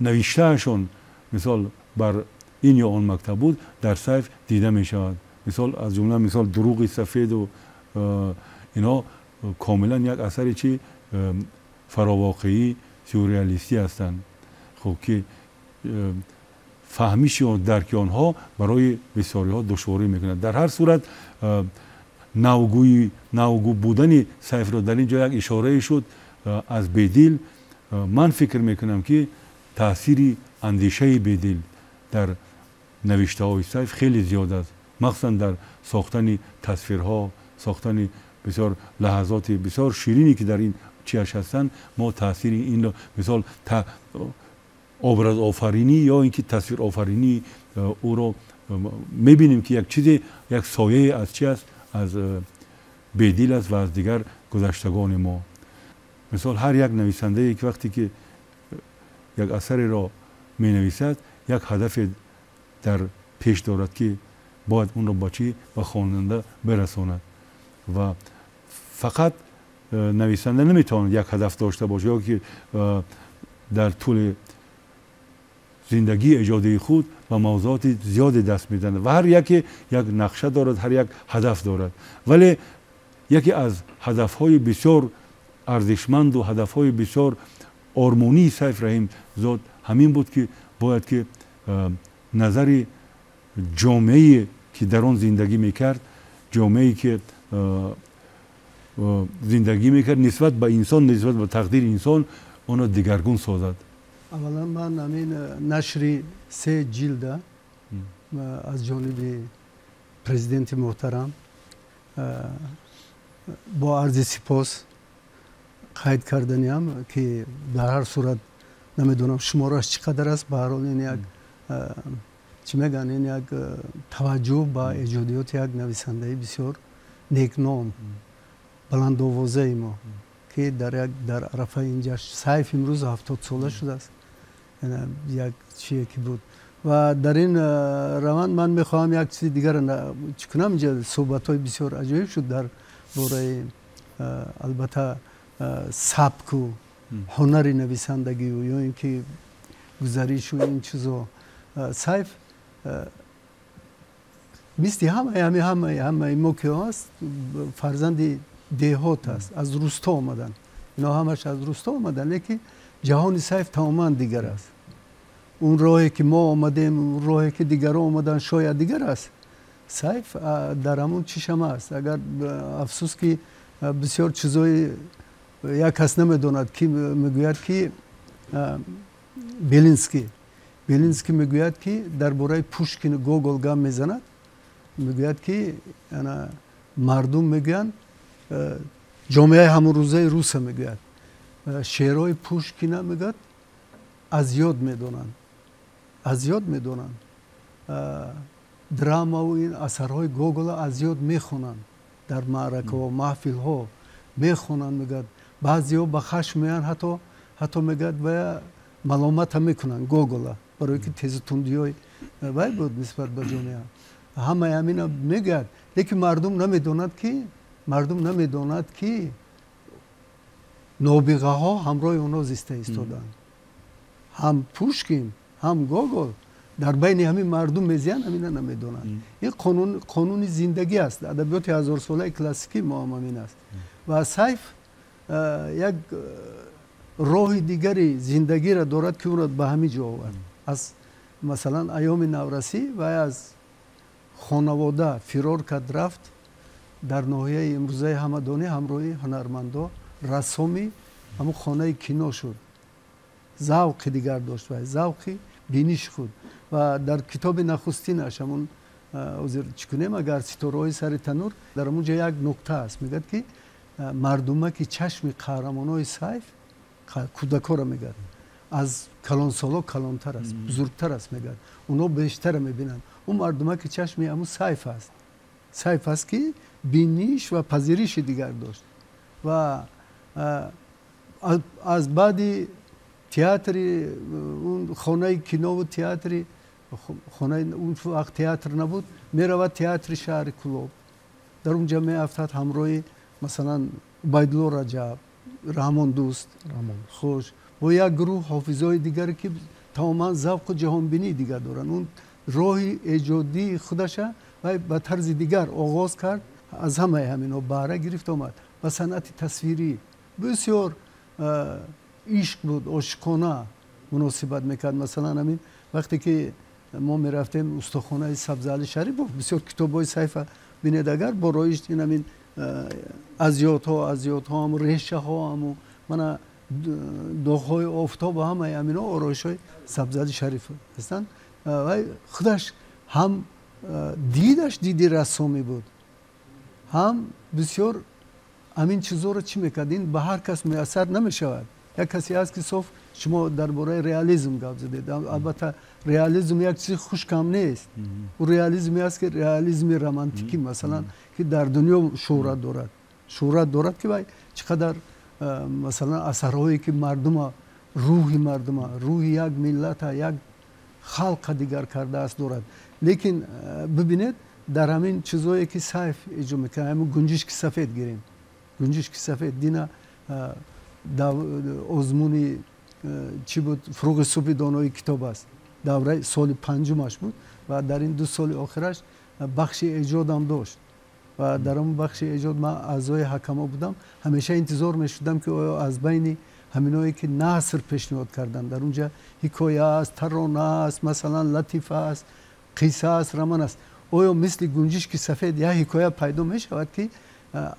نوشتهشون مثال بر این یا آن مکتب بود در سیف دیده می شود. مثال از جمله مثال دروغ سفید و اینا کاملا یک اثر چی فراواقعی سیوریالیستی هستند. خب که فهمیش و درک آنها برای بسیاری ها دشواری میکنند. در هر صورت نوگو بودن سیف را در اینجا یک اشاره شد از بیدیل. من فکر میکنم که تأثیری اندیشه بیدیل در نوشته های سیف خیلی زیاد است، مخصوصا در ساختن تصویرها، ساختن بسیار لحظات بسیار شیرینی که در این چیش هستند. ما تأثیر این را مثال obraz آفرینی یا اینکه تصویر آفرینی او را میبینیم که یک چیز یک سایه از چی است؟ از بیدیل است و از دیگر گذشتگان ما. مثال هر یک نویسنده یک وقتی که یک اثری را می نویسد یک هدف در پیش دارد که باید اون را با چی به خواننده برساند و فقط نویسنده نمیتواند یک هدف داشته باشه یا که در طول زندگی ایجادی خود و موضوعات زیاد دست میزنه و هر یک نقشه دارد، هر یک هدف دارد، ولی یکی از هدفهای بسیار ارزشمند و هدفهای بسیار آرمانی سیف رحیم زاد همین بود که باید که نظر جامعه که در آن زندگی میکرد، جامعه که زندگی میکرد نسبت به انسان، نسبت به تقدیر انسان، آن را دگرگون سازد. اولا من همین نشری 3 جلد از جانب پرزیدنت محترم با عرض سپاس قید کردنیم که در هر صورت نمیدونم شمارش چقدر است، به هر حال این یک چی میگن، این یک توجه با ایجادیات یک نویسنده بسیار نیکنام بلند آوازه ما که در عرفه اینجا سیف امروز 70 ساله شده است، یک چیه که بود. و در این روند من میخواهم یک چیز دیگر چی کنم. اینجا صحبت های بسیار عجیب شد در باره البته سبک و هنر نویسندگی و یا اینکه گزارش و این چیزا. سیف مثل همه موقع هست فرزند دهات است، از روستا آمدن، اینا همش از روستا آمدن، لیکن جهان سیف تماما دیگر است. اون راهی که ما آمدیم، اون راهی که دیگر آمدن شاید دیگر است. سیف در همون چشم است. اگر افسوس که بسیار چیزای یک کس نمیدوند که میگوید که بیلینسکی میگوید که درباره پوشکین گوگل گام میزند، میگوید که مردم میگن جامعه همون روزه روس میگوید شعرهای پوشکین میگوید از یاد میدونن دراما و این اثرهای گوگل از یاد میخونن، در معرکه و محفل ها میخونن، میگوید بعضی ها به خشم میان، حتی میگوید و ملامت هم میکنن گوگل برای که تیز تندی های وای بود نسبت به جامعه. همه همین میگوید، لیکن مردم نمیدوند که نابغه ها همراه اونا زیسته ایستادن. هم پوشکین هم گوگل در بین همین مردم میزیان، همین نمیدونن. این قانون زندگی است. ادبیات 1000 ساله کلاسیکی ما هم همین است. و سیف یک راه دیگری زندگی را دارد که اون را به همین جا آورد. از مثلا ایام نورسی و از خانواده فرار کرد، رفت در ناحیه امروزه همدانی همراه هنرمندا رسامی همون خانه کینو شد. ذوق دیگر داشت و ذوقی بینیش خود. و در کتاب نخستینش همون چی کنیم اگر ستاره‌های سر تنور، در اونجا یک نکته است، میگه که مردمه که چشم قهرمانای سیف کودکا را میگه از کلانسالا کلانتر است، بزرگتر است، میگه اونا بیشتر میبینن. اون مردمه که چشم همون سیف است که بینیش و پذیریش دیگر داشت. و از بعدی تئاتر اون خانه کینو و تئاتر خانه اون وقت تئاتر نبود، میرود تئاتر شهر کلوب، در اونجا میافتاد همراه مثلا عبیدالله رجب، رحمان دوست خوش و یک گروه حافظای دیگر که تماما ذوق جهان بینی دیگر دارن. اون راه ایجادی خودش و به طرز دیگر آغاز کرد، از همه همینا بهره گرفت آمد. و صنعت تصویری بسیار عشق بود، عاشقانه مناسبت میکرد. مثلا همین وقتی که ما میرفتیم استخوانه سبزعلی شریف، بسیار کتابای سیف بینید، اگر با رایشت این همین ازیات ها هم ریشه ها هم من داغ‌های آفتاب و همه همینا آرایش های سبزعلی شریف هستند. و خودش هم دیدی رسامی بود، هم بسیار همین چیزا رو چی میکرد، این به هر کس میسر نمیشود. یک کسی هست که صرف شما درباره ریالیسم گفت زدید، البته ریالیسم یک چیز خوش کم نیست. او ریالیسمی است که ریالیسم رمانتیکی مثلا که در دنیا شهرت دارد که چقدر مثلا اثرهایی که روح یک ملت یک خلق دیگر کرده است دارد. لیکن ببینید در همین چیزایی که سیف اجرا میکنه، همون گنجشک سفید گیریم، گنجشک سفید دینا آزمونی چی بود، فروغ صبح دانایی کتاب است، دوره سال 5مش بود و در این 2 سال آخرش بخش ایجاد هم داشت. و در اون بخش ایجاد من اعضای حکما بودم، همیشه انتظار میشدم که از بین همینایی که نثر پیشنهاد کردن، در اونجا حکایه است، ترانه است، مثلا لطیفه است، قصه است، رمان است، آیا مثل گنجشک سفید یا حکایه پیدا می شود که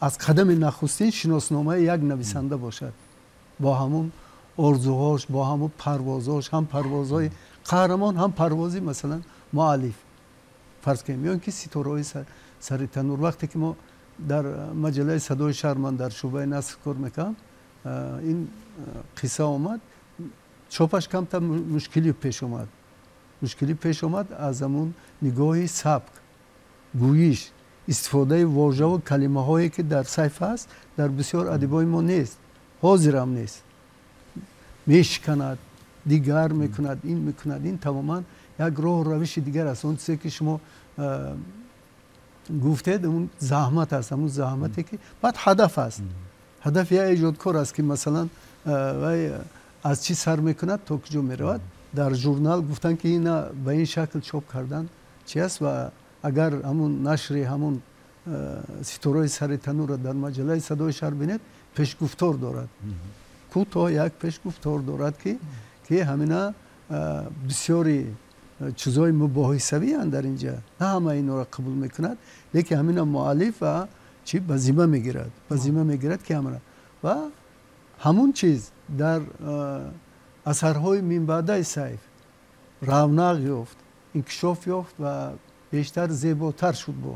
از قدم نخستین شناسنامه یک نویسنده باشد با همون орзуҳош бо ҳамун парвозош, ҳам парвозҳои қаҳрамон, ҳам парвози масалан муаллиф фарз кунем, ё ин ки ситораҳои сари танур. вақте ки мо дар маҷаллаи Садои шаҳр ман дар шӯъбаи наср кор мекардам, ин қисса омад, чопаш камтар мушкилӣ пеш омад аз ҳамун нигоҳи сабк, гӯиш, истифодаи вожаву калимаҳое ки дар сайф ҳаст, дар бисёр адибои мо нест, ҳозирам нест. мешиканад, дигар мекунад, ин мекунад. ин тамоман як роҳу равиши дигар аст. он чизе ки шумо гуфтед, ун заҳмат аст, ҳамун заҳмате ки баъд ҳадаф аст. ҳадаф як эҷодкор аст ки масалан вай аз чӣ сар мекунад, то куҷо меравад. дар журнал гуфтанд ки ина ба ин шакл чоп кардан чи аст ва агар ҳамун нашри ҳамун ситораи сари танурро дар маҷаллаи Садои шаҳр бинед, пешгуфтор дорад. кӯтоҳ як пешгуфтор дорад ки ҳамина бисёри чизҳои мубоҳисавиянд дар инҷа. на ҳама инҳоро қабул мекунад, лекин ҳамина муаллиф ва чи ба зимма мегирад ки ҳамина ва ҳамун чиз дар асарҳои минбаъдаи сайф равнақ ёфт, инкишоф ёфт ва бештар зеботар шуд. бо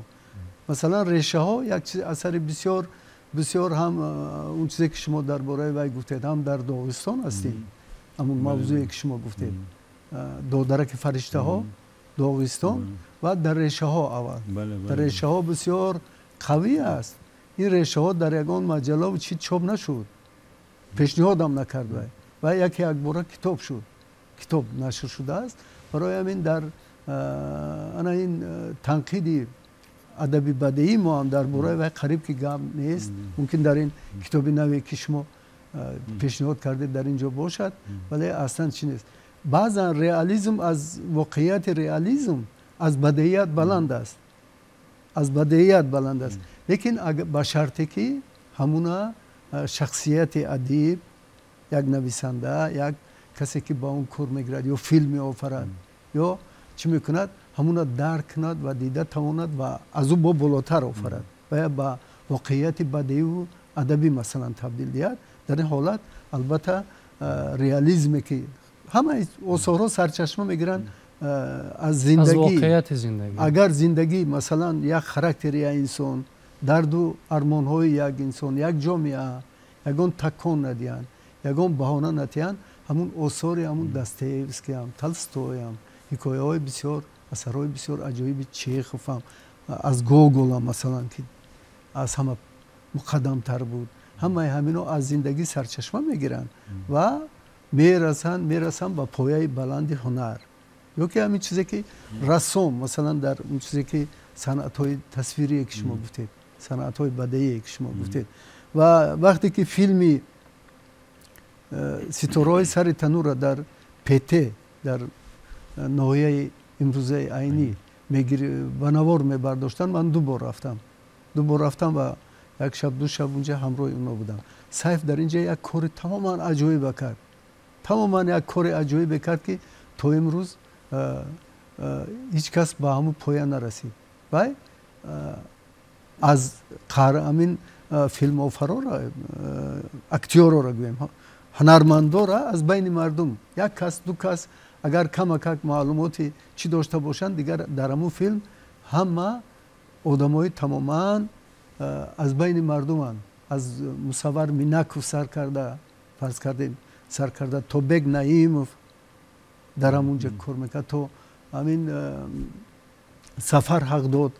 масалан решаҳо як асари бисёр ҳам он чизе ки шумо дар бораи вай гуфтед, ҳам дар Доғистон ҳастем, ҳамун мавзӯе ки шумо гуфтед, додараки фариштаҳо, Доғистон ва дар решаҳо аввал. дар решаҳо бисёр қавӣ аст. ин решаҳо дар ягон маҷаллаву чӣ чоп нашуд, пешниҳодам накард вай. ва як бора китоб нашр шудааст. барои ҳамин дар ана ин танқиди адаби бадеӣ мо ҳам дар бораи вай қариб ки гап нест. мумкин дар ин китоби наве ки шумо пешниҳод кардед дар ин ҷо бошад, вале аслан чӣ нест. баъзан реализм аз воқеияти реализм аз бадеият баланд аст. лекин ба шарте ки ҳамуна шахсияти адиб, як нависанда, як касе ки ба он кор мегирад ё филм меофарад ё чӣ мекунад, ҳамуна дарк кунад ва дида тавонад ва аз ӯ бо болотар офарад ва я ба воқеияти бадеиву адабӣ масалан табдил диҳад. дар ин ҳолат албатта реализме ки ҳамаи осорҳо сарчашма мегиранд аз зиндагӣ. агар зиндагӣ масалан як характери як инсон, дарду армонҳои як инсон, як ҷомеа ягон такон надиҳанд, ягон баҳона натиҳанд, ҳамун осори ҳамун Достоевскиям, Толстоям, ҳикояҳои бисёр, асарҳои бисёр аҷоиби Чеховам, аз Гоголам масалан ки аз ҳама муқаддамтар буд. ҳамаи ҳамино аз зиндагӣ сарчашма мегиранд ва мерасанд ба пояи баланди ҳунар. ё ки ҳамин чизе ки рассом масалан дар он чизе ки санъатҳои тасвирие ки шумо гуфтед, санъатҳои бадеие ки шумо гуфтед. ва вақте ки филми ситораҳои сари танурро дар ПТ дар ноҳияи имрӯзаи айнӣ ба навор мебардоштанд, ман ду бор рафтам ва як шаб ду шаб унҷа ҳамроҳи оно будам. сайф дар инҷа як кори тамоман аҷоибе кард, ки то имрӯз ҳеҷ кас ба ҳамун поя нарасид. вай аз амин филмофарора, актёрора гӯем, ҳунармандора аз байни мардум як кас ду кас агар камакак маълумоти чӣ дошта бошанд, дигар дар ҳамун филм ҳама одамои тамоман аз байни мардуманд. аз мусаввар Минаков фарз кардем сар карда то Бек Наимов дар ҳамунҷа кор мекард, то ҳамин Сафар Ҳақдод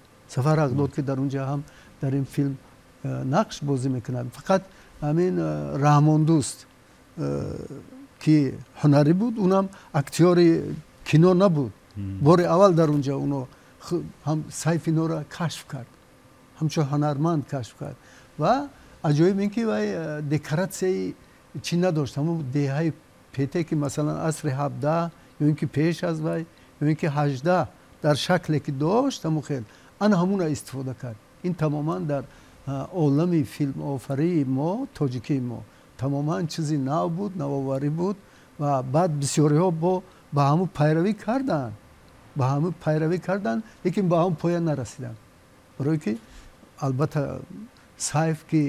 ки дар унҷа ҳам дар ин филм нақш бозӣ мекунад. фақат ҳамин Раҳмондӯст ки ҳунарӣ буд, унам актёри кино набуд. бори аввал дар унҷа уно ҳам сайф инҳоро кашф кард, ҳамчун ҳунарманд кашф кард. ва аҷоиб ин ки вай декоратсияи чӣ надошт. ҳамун деҳаи пете ки масалан асри 17 ё ин ки пеш аз вай ё ин ки 18 дар шакле ки дошт, ҳамун хел ана ҳамуна истифода кард. ин тамоман дар олами филмофарии мо, тоҷикии мо тамоман чизи нав буд, навоварӣ буд ва баъд бисёриҳо ба ҳамун пайравӣ карданд, лекин ба ҳамун поя нарасиданд. барое ки албатта сайф ки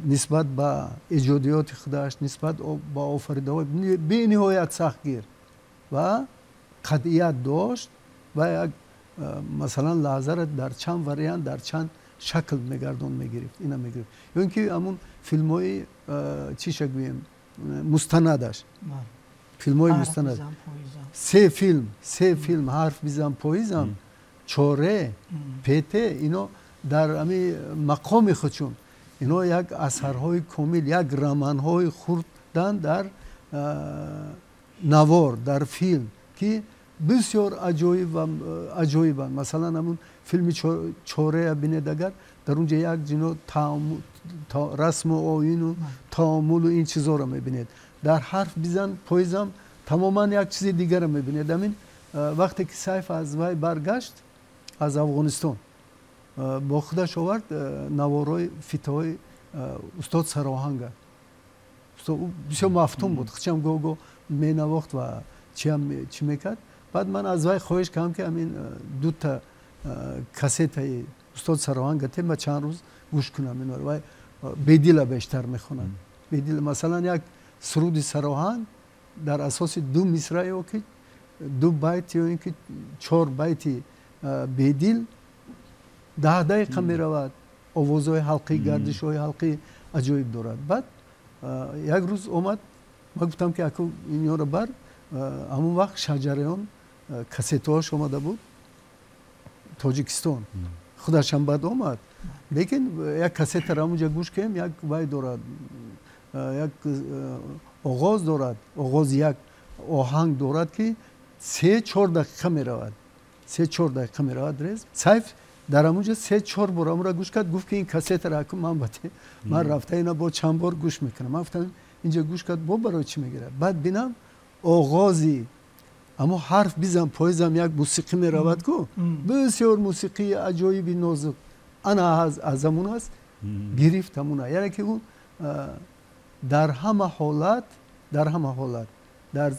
نسبت به ایجادیات خودش، نسبت به آفریده‌های بی‌نهایت سختگیر و قطعیت داشت و یک مثلا لحظه را در چند وریانت در چند شکل میگردون میگرفت. اینا میگرفت یا اینکه همون فیلم های چی شگویم مستندش، فیلم های مستند، سه فیلم حرف بیزم پاییزم، چاره، پیته، اینا در همین مقام خودشون اینا یک اثرهای کامل، یک رمانهای خوردن در نوار، در فیلم که بسیار عجایب. مثلا همون فیلم چاره بینید اگر در اونجا یک جنو رسم و آیین و تعامل و این چیزا رو میبینید. در حرف بیزن پاییزم تماما یک چیز دیگر رو میبینید. همین وقتی که سیف از وی برگشت از افغانستان با خودش آورد نوارای فیتای استاد سراهنگ، بسیار مفتون بود، خودشم گو می نواخت و چی میکرد. بعد من از وی خواهش کردم که همین دو تا کسیت استاد سراهنگ تیم و چند روز گوش کنم اینا رو. بیدیل بیشتر میخونن. بیدیل مثلا یک سرود سراهنگ در اساس دو مصرع یا که دو بیت یا اینکه 4 بیت بیدیل 10 دقیقه میرود، آوازهای حلقی، گردش‌های حلقی عجایب دارد. بعد یک روز اومد، من گفتم که اکو اینا رو بر همون وقت شجریان کسیت‌هاش اومده بود تاجیکستان، خودش هم بعد اومد. لیکن یک کسیت را اونجا گوش کردیم، یک وای دارد، یک آغاز دارد، آغاز یک آهنگ دارد که 3-4 دقیقه میرود، 3-4 دقیقه میرود. ریز سیف در اونجا 3-4 بار امورا گوش کرد، گفت که این کسیت را که من رفته اینا با چند بار گوش میکنم. من گفتم اینجا گوش کرد با برای چی میگیره. بعد بینم آغازی اما حرف بیزم پاییزم یک موسیقی میرود کو بسیار موسیقی عجایبی نازک. انا از همون است گرفت همونه، یعنی که اون در همه حالت در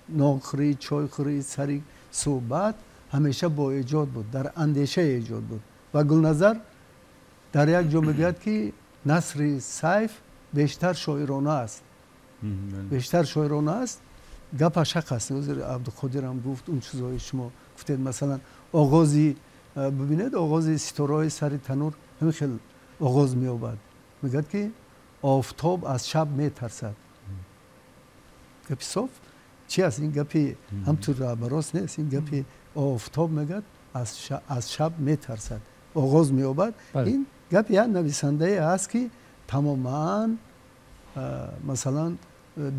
نانخوری، چایخوری، سری صحبت همیشه با ایجاد بود، در اندیشه ایجاد بود. و گلنظر در یک جا میگوید که نثر سیف بیشتر شاعرانه است، بیشتر شاعرانه است. گپش حق است. وزیر عبدالقادر هم گفت اون چیزهای شما گفتید، مثلا آغازی ببینید، آغاز ستاره‌های سر تنور همین خیلی آغاز می‌یابد، میگه که آفتاب از شب میترسد. گپ صاف چی است این گپی؟ هم تو برراست نیست این گپی. آفتاب میگه از شب میترسد، آغاز می‌یابد. این گپ یک نویسنده است که تماما مثلا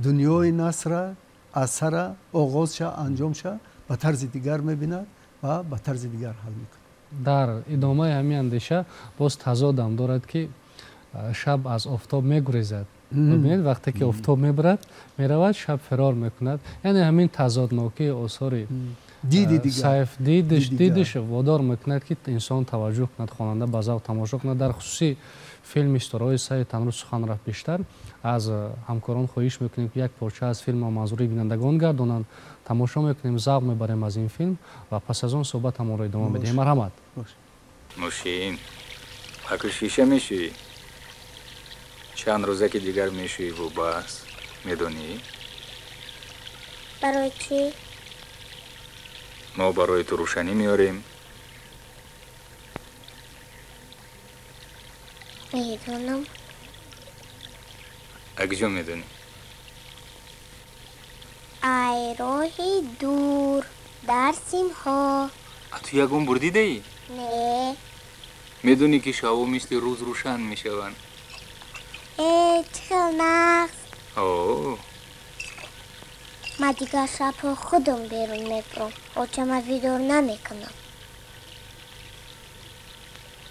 دنیای نثر اثر آغاز شه، انجام شه به طرز دیگر میبیند و به طرز دیگر حل میکنه. در ادامه همین اندیشه باز تضاد هم دارد که شب از آفتاب میگریزد. ببینید وقتی که آفتاب میبرد میرود، شب فرار میکند. یعنی همین تضاد نوکی آثار سیف دیدش وادار میکند که انسان توجه کند، خواننده به ذوق تماشا کند. در خصوصی فیلم ستاره‌های سر تنور سخن رفت بیشتر از همکاران خواهش میکنیم که یک پارچه از فیلم منظوری بینندگان گردانند، تماشا میکنیم، ذوق میبریم از این فیلم و پس از آن صحبت هم را ادامه بدهیم. مرحمت. موشین اکو شیشه میشوی، چند روزه که دیگر میشوی و بس. میدونی؟ برای چی؟ ما برای تو روشنی میاریم. میدونم. اگه میدونی؟ ای راهی دور در سیمها. تو یکم بردیده ای؟ نه. میدونی که شبا مثل روز روشن میشون؟ چه نقص. اوه من دیگر شب خودم بیرون میبرم، بچه من ویدور نمیکنم.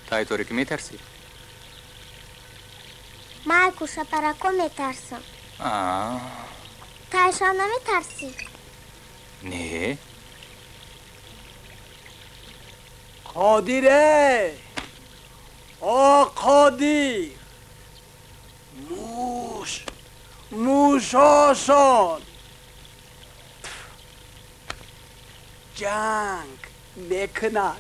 تای طوری که میترسی؟ من کشه پرکو میترسم. تایشان نمیترسی؟ نه. قادره قادر موشاشان جنگ میکند.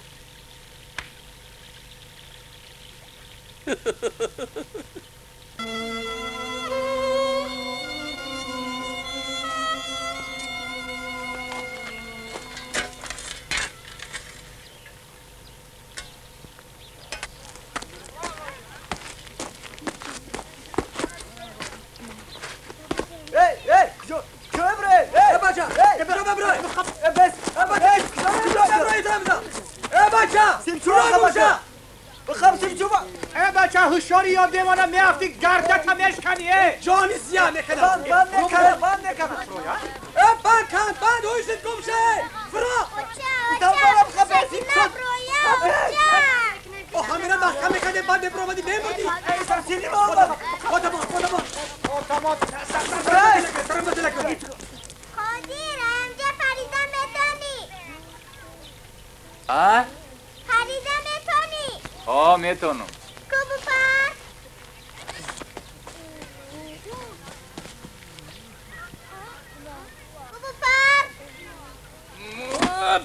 ای بچه هوشیاری یا دیوانه میافتی گردت هم میشکنیه جانی زیاد میکنم بند نکنم بند کن بند هوشت گمشه فرا دنبالم خبرسی با همینه محکم میکنه بند برامدی میمودی ای سرسیلی بابا خدا با خادیر امجا فریده میتونی فریده میتونی میتونم کبو پر کبو پر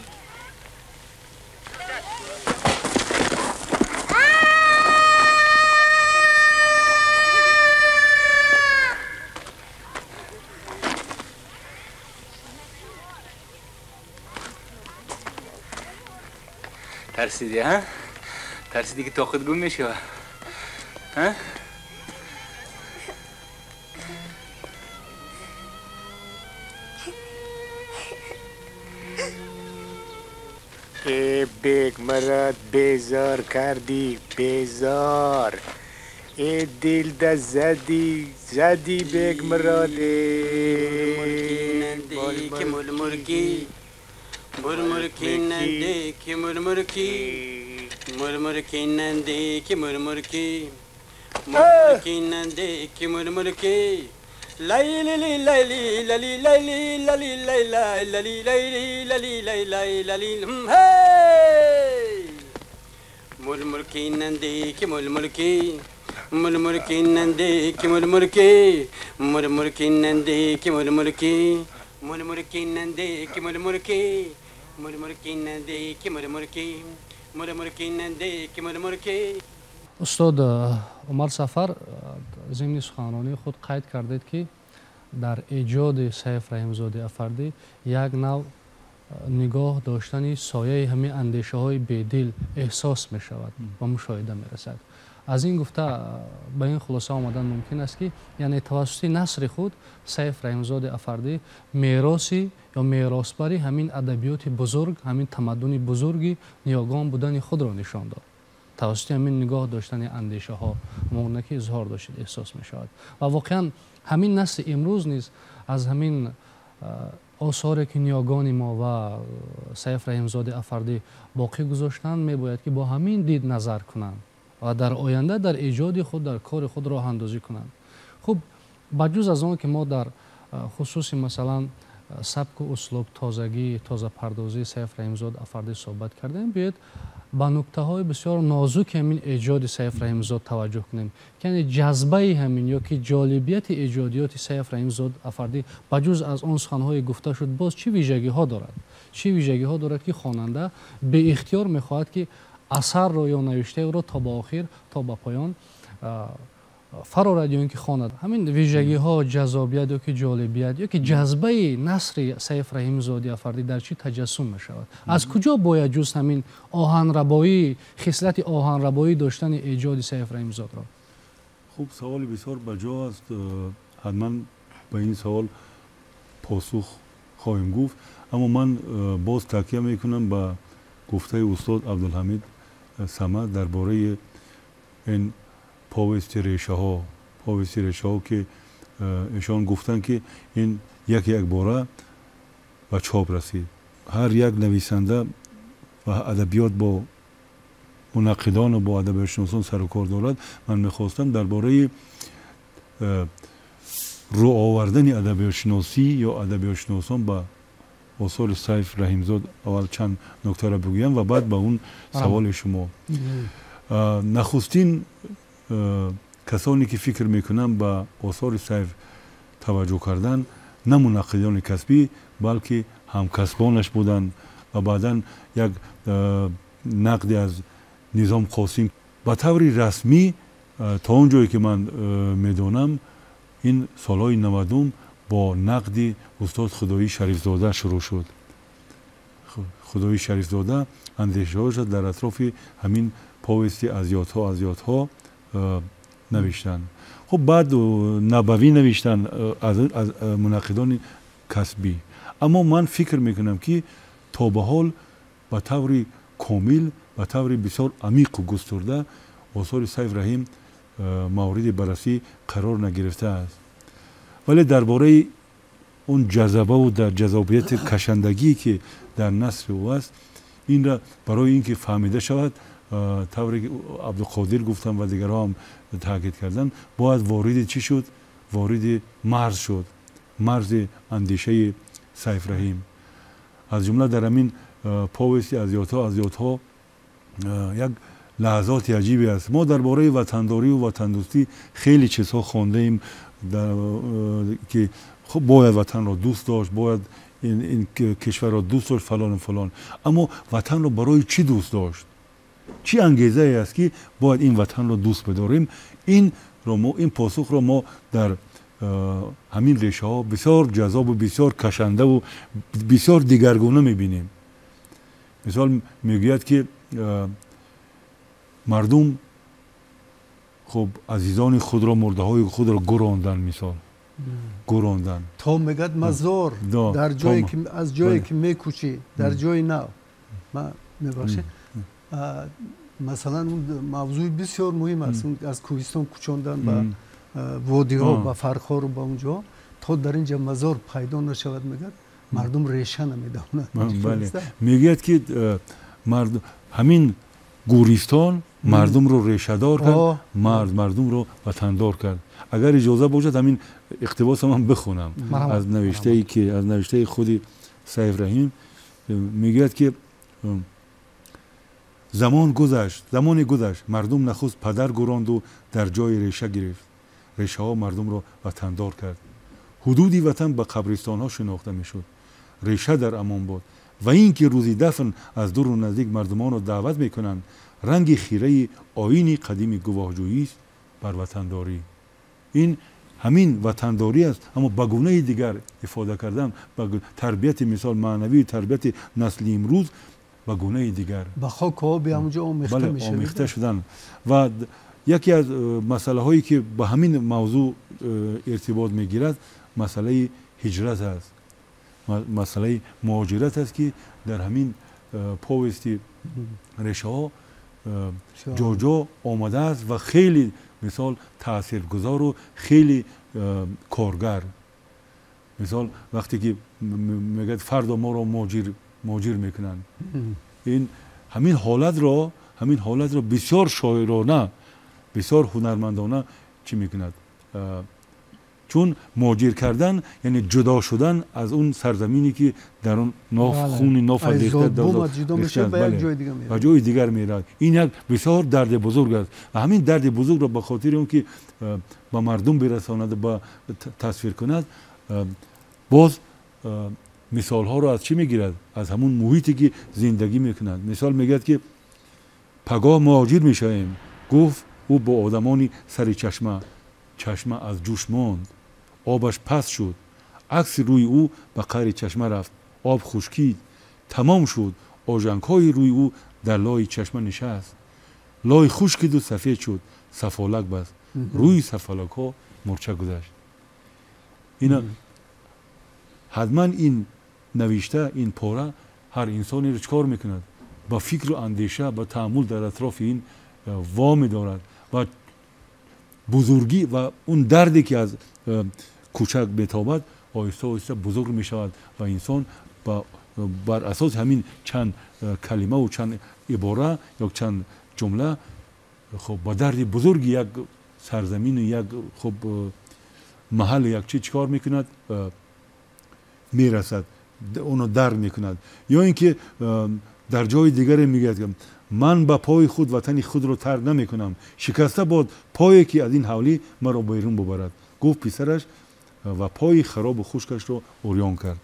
ترسیدی ها؟ ترسیدی که طاقت گم میشه ها؟ ای بیگ مراد بیزار کردی بیزار ای دل دا زدی بیگ مراد که مرمرکی مرمرکی ننده که مرمرکی مرمرکی ننده که مرمرکی مرمرکی ننده که مرمرکی لایلی لایلی لایلی لایلی لایلی لایلی لایلی لایلی لایلی لایلی هی مرمرکی ننده که مرمرکی مرمرکی ننده که مرمرکی مرمرکی ننده که مرمرکی مرمرکی ننده که مرمرکی مرمرکی ننده که مرمرکی مرمرکی ننده که مرمرکی استاد عمر سفر ضمن سخنرانی خود قید کردید که در ایجاد سیف رحیمزاده افردی یک نوع نگاه داشتن سایه همه اندیشه های بیدل احساس می شود و مشاهده می رسد. از این گفته به این خلاصه آمدن ممکن است که یعنی توسط نثر خود سیف رحیمزاده افردی میراثی یا میراثبری همین ادبیات بزرگ، همین تمدن بزرگی نیاگان بودن خود را نشان داد. توسط همین نگاه داشتن اندیشه ها مورد که اظهار داشتید احساس می شود و واقعا همین نسل امروز نیز از همین آثاری که نیاگان ما و سیف رحیمزاده افردی باقی گذاشتند می باید که با همین دید نظر کنند و در آینده در ایجاد خود در کار خود راه اندازی کنند. خب بجز از آن که ما در خصوص مثلا سبک و اسلوب تازگی تازه پردازی سیف رحیمزاده افردی صحبت کردیم، بیاید به نکته های بسیار نازک همین ایجاد سیف رحیمزاده توجه کنیم که یعنی جذبه همین یا که جالبیت ایجادیات سیف رحیمزاده افردی بجز از آن سخنهای گفته شد باز چه ویژگی ها دارد، چه ویژگی ها دارد که خواننده به اختیار میخواهد که اثر را یا نوشته او را تا به آخر تا به پایان فرارد یا اینکه خواند. همین ویژگی ها جذابیت یا که جالبیت یا که جذبه نثر سیف رحیمزاده افردی در چی تجسم می شود؟ از کجا باید جز همین آهنربایی خصلت آهنربایی داشتن ایجاد سیف رحیمزاده را؟ خوب سوال بسیار بجا است. حتما به این سوال پاسخ خواهیم گفت، اما من باز تاکید میکنم به گفته استاد عبدالحمید صمد درباره این پاویست ریشه ها که ایشان گفتن که این یک باره به چاپ رسید. هر یک نویسنده و ادبیات با منقدان و با ادبیات شناسان سر و کار دارد. من میخواستم درباره رو آوردن ادبیات شناسی یا ادبیات شناسان به آثار سیف رحیمزاده اول چند نکته را بگویم و بعد به اون سوال شما. نخستین کسانی که فکر میکنن به آثار سیف توجه کردن نه منقدان کسبی بلکه همکسبانش بودن و بعدا یک نقد از نظام قاسم به طور رسمی تا اونجایی که من میدونم این سالهای 90 با نقد استاد خدایی شریفزاده شروع شد. خدایی شریفزاده اندیشه‌هاش در اطراف همین پاویستی ازیات ها نوشتن. خب بعد نبوی نوشتن از منقدان کسبی. اما من فکر میکنم که تا به حال به طور کامل به طور بسیار عمیق و گسترده آثار سیف رحیم مورد بررسی قرار نگرفته است. ولی درباره اون جذبه و در جذابیت کشندگی که در نثر او است، این را برای اینکه فهمیده شود، طوری که عبدالقادر گفتم و دیگرها هم تاکید کردن، باید وارد چی شد؟ وارد مرز شد، مرز اندیشه سیف رحیم. از جمله در همین پویستی از یادها یک لحظات عجیبی است. ما درباره وطنداری و وطن دوستی خیلی چیزها خوانده ایم که خب باید وطن را دوست داشت، باید این کشور را دوست داشت، فلان فلان. اما وطن را برای چی دوست داشت؟ چی انگیزه است که باید این وطن را دوست بداریم؟ این پاسخ را ما در همین ریشه ها بسیار جذاب و بسیار کشنده و بسیار دیگرگونه میبینیم. مثال میگوید که مردم خب عزیزان خود را، مرده های خود را گراندن، مثال گراندن تا میگد مزار در جایی که از جایی که میکوچی در جای نو. ما میبخشید مثلا اون موضوع بسیار مهم است، از کوهستان کوچاندن به وادی ها و فرق ها رو به اونجا تا در اینجا مزار پیدا نشود، میگد مردم ریشه نمیدونند. بله، میگوید که همین گوریستان مردم رو ریشه دار کرد، مردم رو وطندار کرد. اگر اجازه باشد همین اقتباس من بخونم از نوشته خود سیف رحیم. میگوید که زمان گذشت مردم نخست پدر گراند و در جای ریشه گرفت، ریشه ها مردم را وطندار کرد. حدودی وطن به قبرستان ها شناخته میشد، ریشه در امان بود. و این که روزی دفن از دور و نزدیک مردمان را دعوت میکنند، رنگ خیره آیین قدیم گواهجویی است بر وطنداری. این همین وطنداری است، اما به گونه دیگر افاده کردن، به تربیت مثال معنوی، تربیت نسل امروز به گونه دیگر به خاک ها به اونجا آمیخته میشه، آمیخته شدن. و یکی از مسئله هایی که به همین موضوع ارتباط میگیرد مسئله هجرت است، مسئله مهاجرت است که در همین پویستی ریشه ها جا آمده است و خیلی مثال تاثیرگذار و خیلی کارگر. مثال وقتی که میگه فردا ما را مهاجر میکنن، این همین حالت را بسیار شاعرانه، بسیار هنرمندانه چی میکند؟ چون مهاجر کردن یعنی جدا شدن از اون سرزمینی که در اون خون ناف ریخته به جای دیگر میرد. این یک بسیار درد بزرگ است. همین درد بزرگ را به خاطر اون که به مردم برساند، به تصویر کند، باز مثال ها را از چی میگیرد؟ از همون محیطی که زندگی میکند. مثال میگه که پگاه مهاجر میشویم، گفت او با آدمانی سر چشمه از جوش ماند، آبش پس شد، عکس روی او به قعر چشمه رفت، آب خشکید، تمام شد، آژنگ‌های روی او در لای چشمه نشست، لای خشکید و سفید شد، سفالک بست، روی سفالک ها مرچه گذشت. اینا حتما این نوشته، این پاره هر انسانی رو چکار میکند؟ با فکر و اندیشه، با تأمل در اطراف این وامی دارد و بزرگی و اون دردی که از کوچک بتابد آهسته آهسته بزرگ می شود و انسان بر اساس همین چند کلمه و چند عباره یا چند جمله خب با درد بزرگی یک سرزمین و یک خب محل یک چیز کار میکند، میرسد، اونو درک میکند. یا اینکه در جای دیگری میگه من با پای خود وطن خود رو ترک نمیکنم، شکسته باد پایی که از این حولی مرا بیرون ببرد، گفت پسرش و پای خراب و خشکش رو اوریان کرد.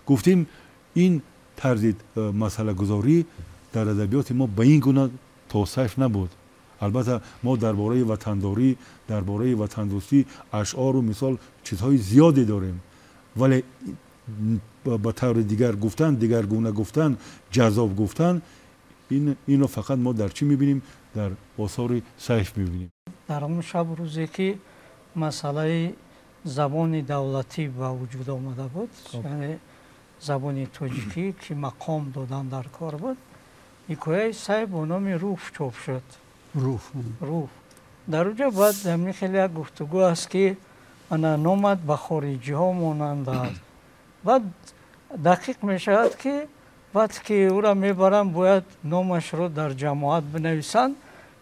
گفتیم این طرز مسئله گذاری در ادبیات ما به این گونه توصیف نبود. البته ما درباره وطنداری، درباره وطن دوستی اشعار و مثال چیزهای زیادی داریم، ولی با طور دیگر گفتن، دیگرگونه گفتن، جذاب گفتن، اینو فقط ما در چی میبینیم؟ در آثار سیف میبینیم. در اون شب روزی که مسئله زبان دولتی به وجود آمده بود، یعنی زبان تاجیکی که مقام دادن در کار بود، حکایه سیف با نام روح چاپ شد. руф. дар оҷа баъд ҳамин хеле як гуфтугӯ аст ки ана номад ба хориҷиҳо монанд аст. баъд дақиқ мешавад ки вақте ки ӯро мебаранд бояд номашро дар ҷамоат бинависанд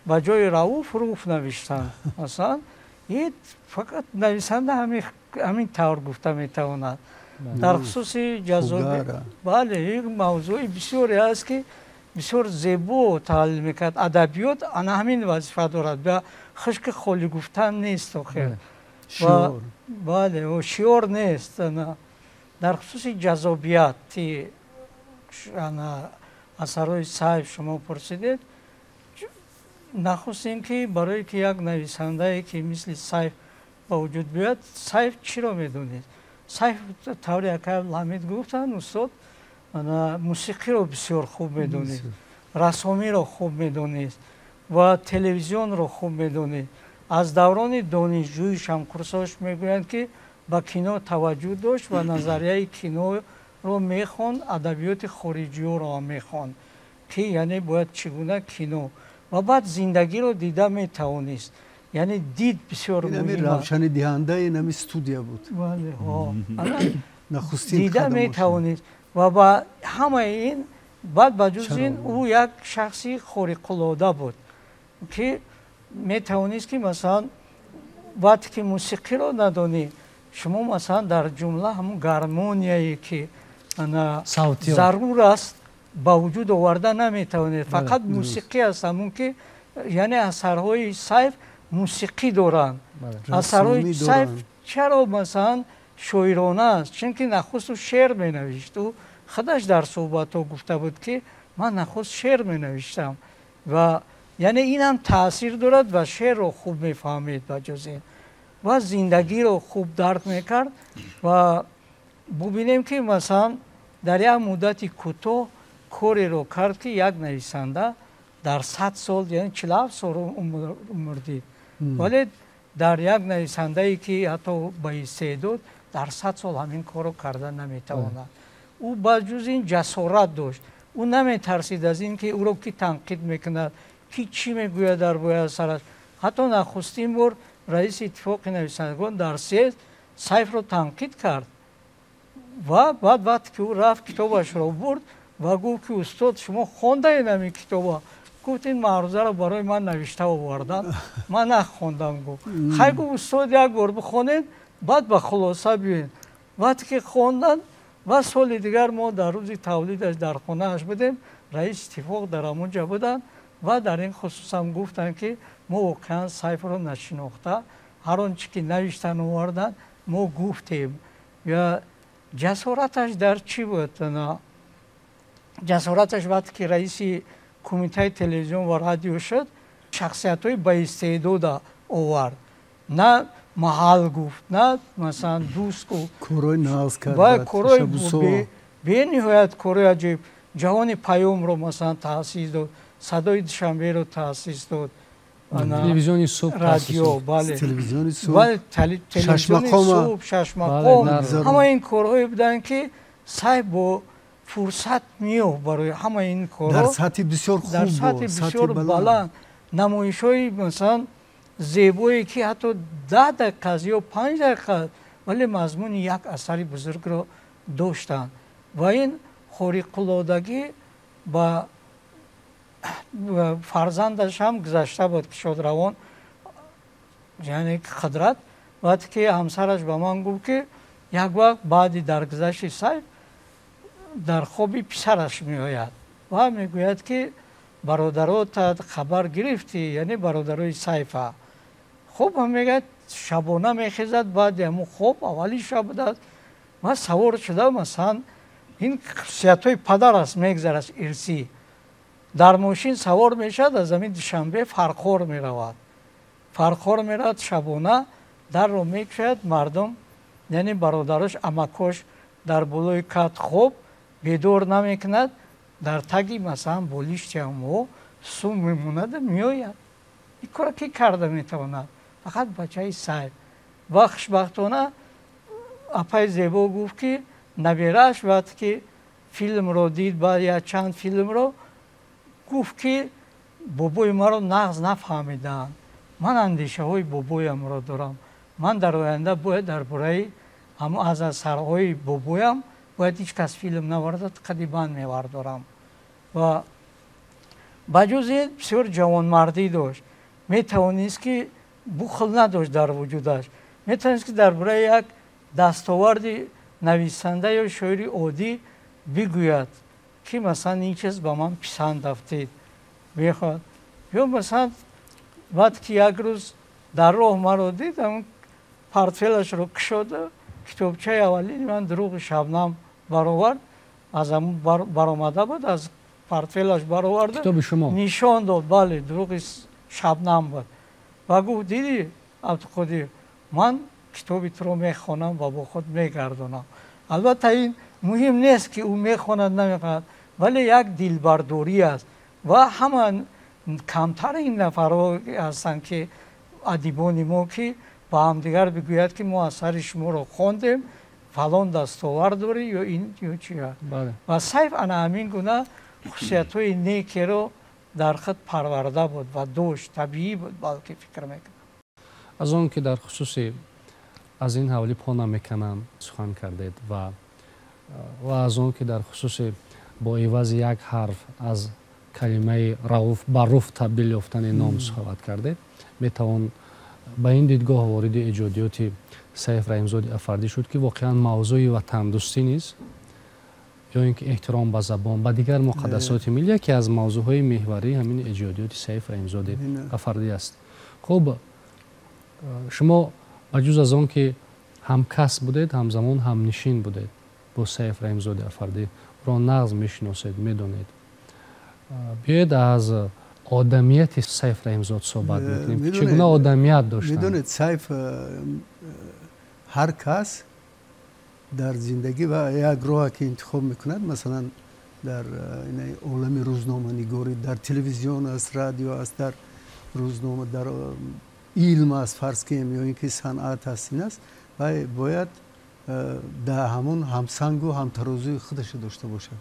ба ҷои рауф руф навиштанд. масалан ин фақат нависанда ҳамин тавр гуфта метавонад. дар хусуси ҷазобият бале ин мавзӯи бисёре аст ки бисёр зебо таҳлил мекард. адабиёт ана ҳамин вазифа дорад, ба хушки холӣ гуфтан нест охир. бале шиёр нест. дар хусуси ҷазобияти асарҳои сайф шумо пурсидед, нахуст ин ки барое ки як нависандае ки мисли сайф ба вуҷуд биёяд, сайф чиро медонед? сайф тавре яка ламид гуфтанд устод, мусиқиро бисёр хуб медонед, рассомиро хуб медонед ва телевизионро хуб медонед. аз даврони донишҷӯишам курсош мегӯянд ки ба кино таваҷҷӯҳ дошт ва назарияи киноро мехонд, адабиёти хориҷиёро ҳам мехонд ки яъне бояд чӣ гуна кино ва баъд зиндагиро дида метавонист. яъне дид бисёр муҳим аст. равшани диҳандаи нами студия буд. дида метавонист ва ба ҳамаи ин баъд ба ҷуз ин ӯ як шахси хориқулода буд ки метавонист ки масалан вақте ки мусиқиро надонӣ, шумо масалан дар ҷумла ҳамун гармонияе ки зарур аст ба вуҷуд оварда наметавонед. фақат мусиқӣ аст ҳамун ки яъне асарҳои сайф мусиқӣ доранд. асарҳои сайф чаро масалан шоирона аст? чунки нахуст ӯ шеър менавишт. ӯ худаш дар суҳбатҳо гуфта буд ки ман нахуст шеър менавиштам ва яъне инам таъсир дорад ва шеърро хуб мефаҳмед. ба ҷуз ин ва зиндагиро хуб дарк мекард ва бубинем ки масалан дар як муддати кӯтоҳ кореро кард ки як нависанда дар 100 сол яъне 47 сол умр дид, вале дар як нависандае ки ҳатто ба истеъдод дар 100 сол ҳамин корро карда наметавонад. ӯ ба ҷуз ин ҷасорат дошт. ӯ наметарсид аз ин ки ӯро ки танқид мекунад, ки чӣ мегӯяд дар бояи асараш. ҳатто нахустин бор раиси иттифоқи нависандагон дар съезд сайфро танқид кард ва баъд вақте ки ӯ рафт китобашро бурд ва гуфт ки устод шумо хондаед ҳамин китоба? гуфт ин маърузаро барои ман навишта оварданд, ман нахондам. гуфт хай гуфт устод як бор бихонед, баъд ба хулоса биёед. вақте ки хонданд ва соли дигар мо дар рӯзи тавлидаш дар хонааш будем, раиси иттифоқ дар ҳамонҷа буданд ва дар ин хусусам гуфтанд ки мо воқеан сайфро нашинохта ҳар он чӣ ки навиштан оварданд мо гуфтем. ё ҷасораташ дар чӣ буд? ҷасораташ вақте ки раиси кумитаи телевизион ва радио шуд, шахсиятҳои баистеъдода овард. на маҳал гуфт, на масалан дӯст гуфт, корои нағз кард, корои бениҳоят корои аҷиб. ҷаҳони паёмро масалан таъсис дод, садои душанберо таъсис дод, телевизиони субҳ, радио, бале, телевизиони субҳ, шашмақом, ҳама ин корҳое буданд ки сайф бо фурсат меёфт барои ҳама ин корҳо дар сатҳи бисёр хуб, дар сатҳи бисёр баланд. намоишҳои масалан зебое ки ҳатто 10 дақиқа аст ё 5 дақиқа аст, вале мазмуни як асари бузургро доштанд. ва ин хориқулодагӣ ба фарзандаш ҳам гузашта буд ки шодравон, яъне қудрат. вақте ки ҳамсараш ба ман гуфт ки як вақт баъди даргузашти сайф дар хоби писараш меояд ва мегӯяд ки бародаротат хабар гирифтӣ, яъне бародарои сайфа. хуб мегӯяд шабона мехезад, баъди ҳамун хоб аввали шаб будааст ва савор шуда масалан ин хусусиятҳои падар аст, мегзарад ирсӣ. дар мошин савор мешавад, аз ҳамин душанбе фархор меравад. фархор меравад шабона, дарро мекушояд, мардум яъне бародарош, амакош дар болои кат хоб бедор намекунад, дар таги масалан болишти ҳамо сум мемонад, меояд. ин кора ки карда метавонад? фақат бачаи сайф. ва хушбахтона апай зебо гуфт ки наберааш вақте ки филмро дид, ба як чанд филмро гуфт ки бобои маро нағз нафаҳмиданд. ман андешаҳои бобоямро дорам. ман дар оянда бояд дар бораи аз асарҳои бобоям бояд ҳеҷ кас филм навардад, қадибан мевардорам. ва ба ҷузи бисёр ҷавонмардӣ дошт. метавонист ки бухл надошт дар вуҷудаш. метавонист ки дар бораи як дастоварди нависанда ё шоири оддӣ бигӯяд ки масалан ин чиз ба ман писанд афтид бихоҳад. ё масалан вақте ки як рӯз дар роҳ маро дид, портфелашро кушода китобчаи аввалини ман дуруғи шабнам баровард. аз амн баромада буд, аз портфелаш бароварда нишон дод. бале, дуруғи шабнам буд. ва гуфт диди абдуқодир, ман китоби туро мехонам ва бо худ мегардонам. албатта ин муҳим нест ки ӯ мехонад намехонад, вале як дилбардорӣ аст. ва ҳама камтарин нафарҳо ҳастанд ки адибони мо ки ба ҳамдигар бигӯяд ки мо асари шуморо хондем, фалон дастовар дорӣ ё ин ё чи аст. ва сайф ана ҳамин гуна хусусиятҳои некеро дар худ парварда буд ва дошт. табиӣ буд балки фикр мекунам. аз он ки дар хусуси аз ин ҳавлӣ по намеканам сухан кардед ва аз он ки дар хусуси бо ивази як ҳарф аз калимаи рауф ба руф табдил ёфтани ном суҳбат кардед, метавон ба ин дидгоҳ вориди эҷодиёти сайф раҳимзоди афардӣ шуд ки воқеан мавзӯи ватандӯстӣ низ ё ин ки эҳтиром ба забон ба дигар муқаддасоти миллӣ яке аз мавзӯъҳои меҳварии ҳамин эҷодиёти сайф раҳимзоди афардӣ аст. хуб, шумо ба ҷуз аз он ки ҳамкас будед, ҳамзамон ҳамнишин будед бо сайф раҳимзоди афардӣ, ӯро нағз мешиносед, медонед. биёед аз одамияти сайф раҳимзод суҳбат мекунем. чӣ гуна одамият доштанд? медонед, сайф ҳар кас дар зиндагӣ ва як роҳе ки интихоб мекунад, масалан дар олами рӯзноманигорӣ, дар телевизион аст, радио аст, дар рӯзнома, дар илм аст, фарз кунем, ё ин ки санъат аст, ин аст, вай бояд дар ҳамон ҳамсангу ҳамтарозуи худаш дошта бошад.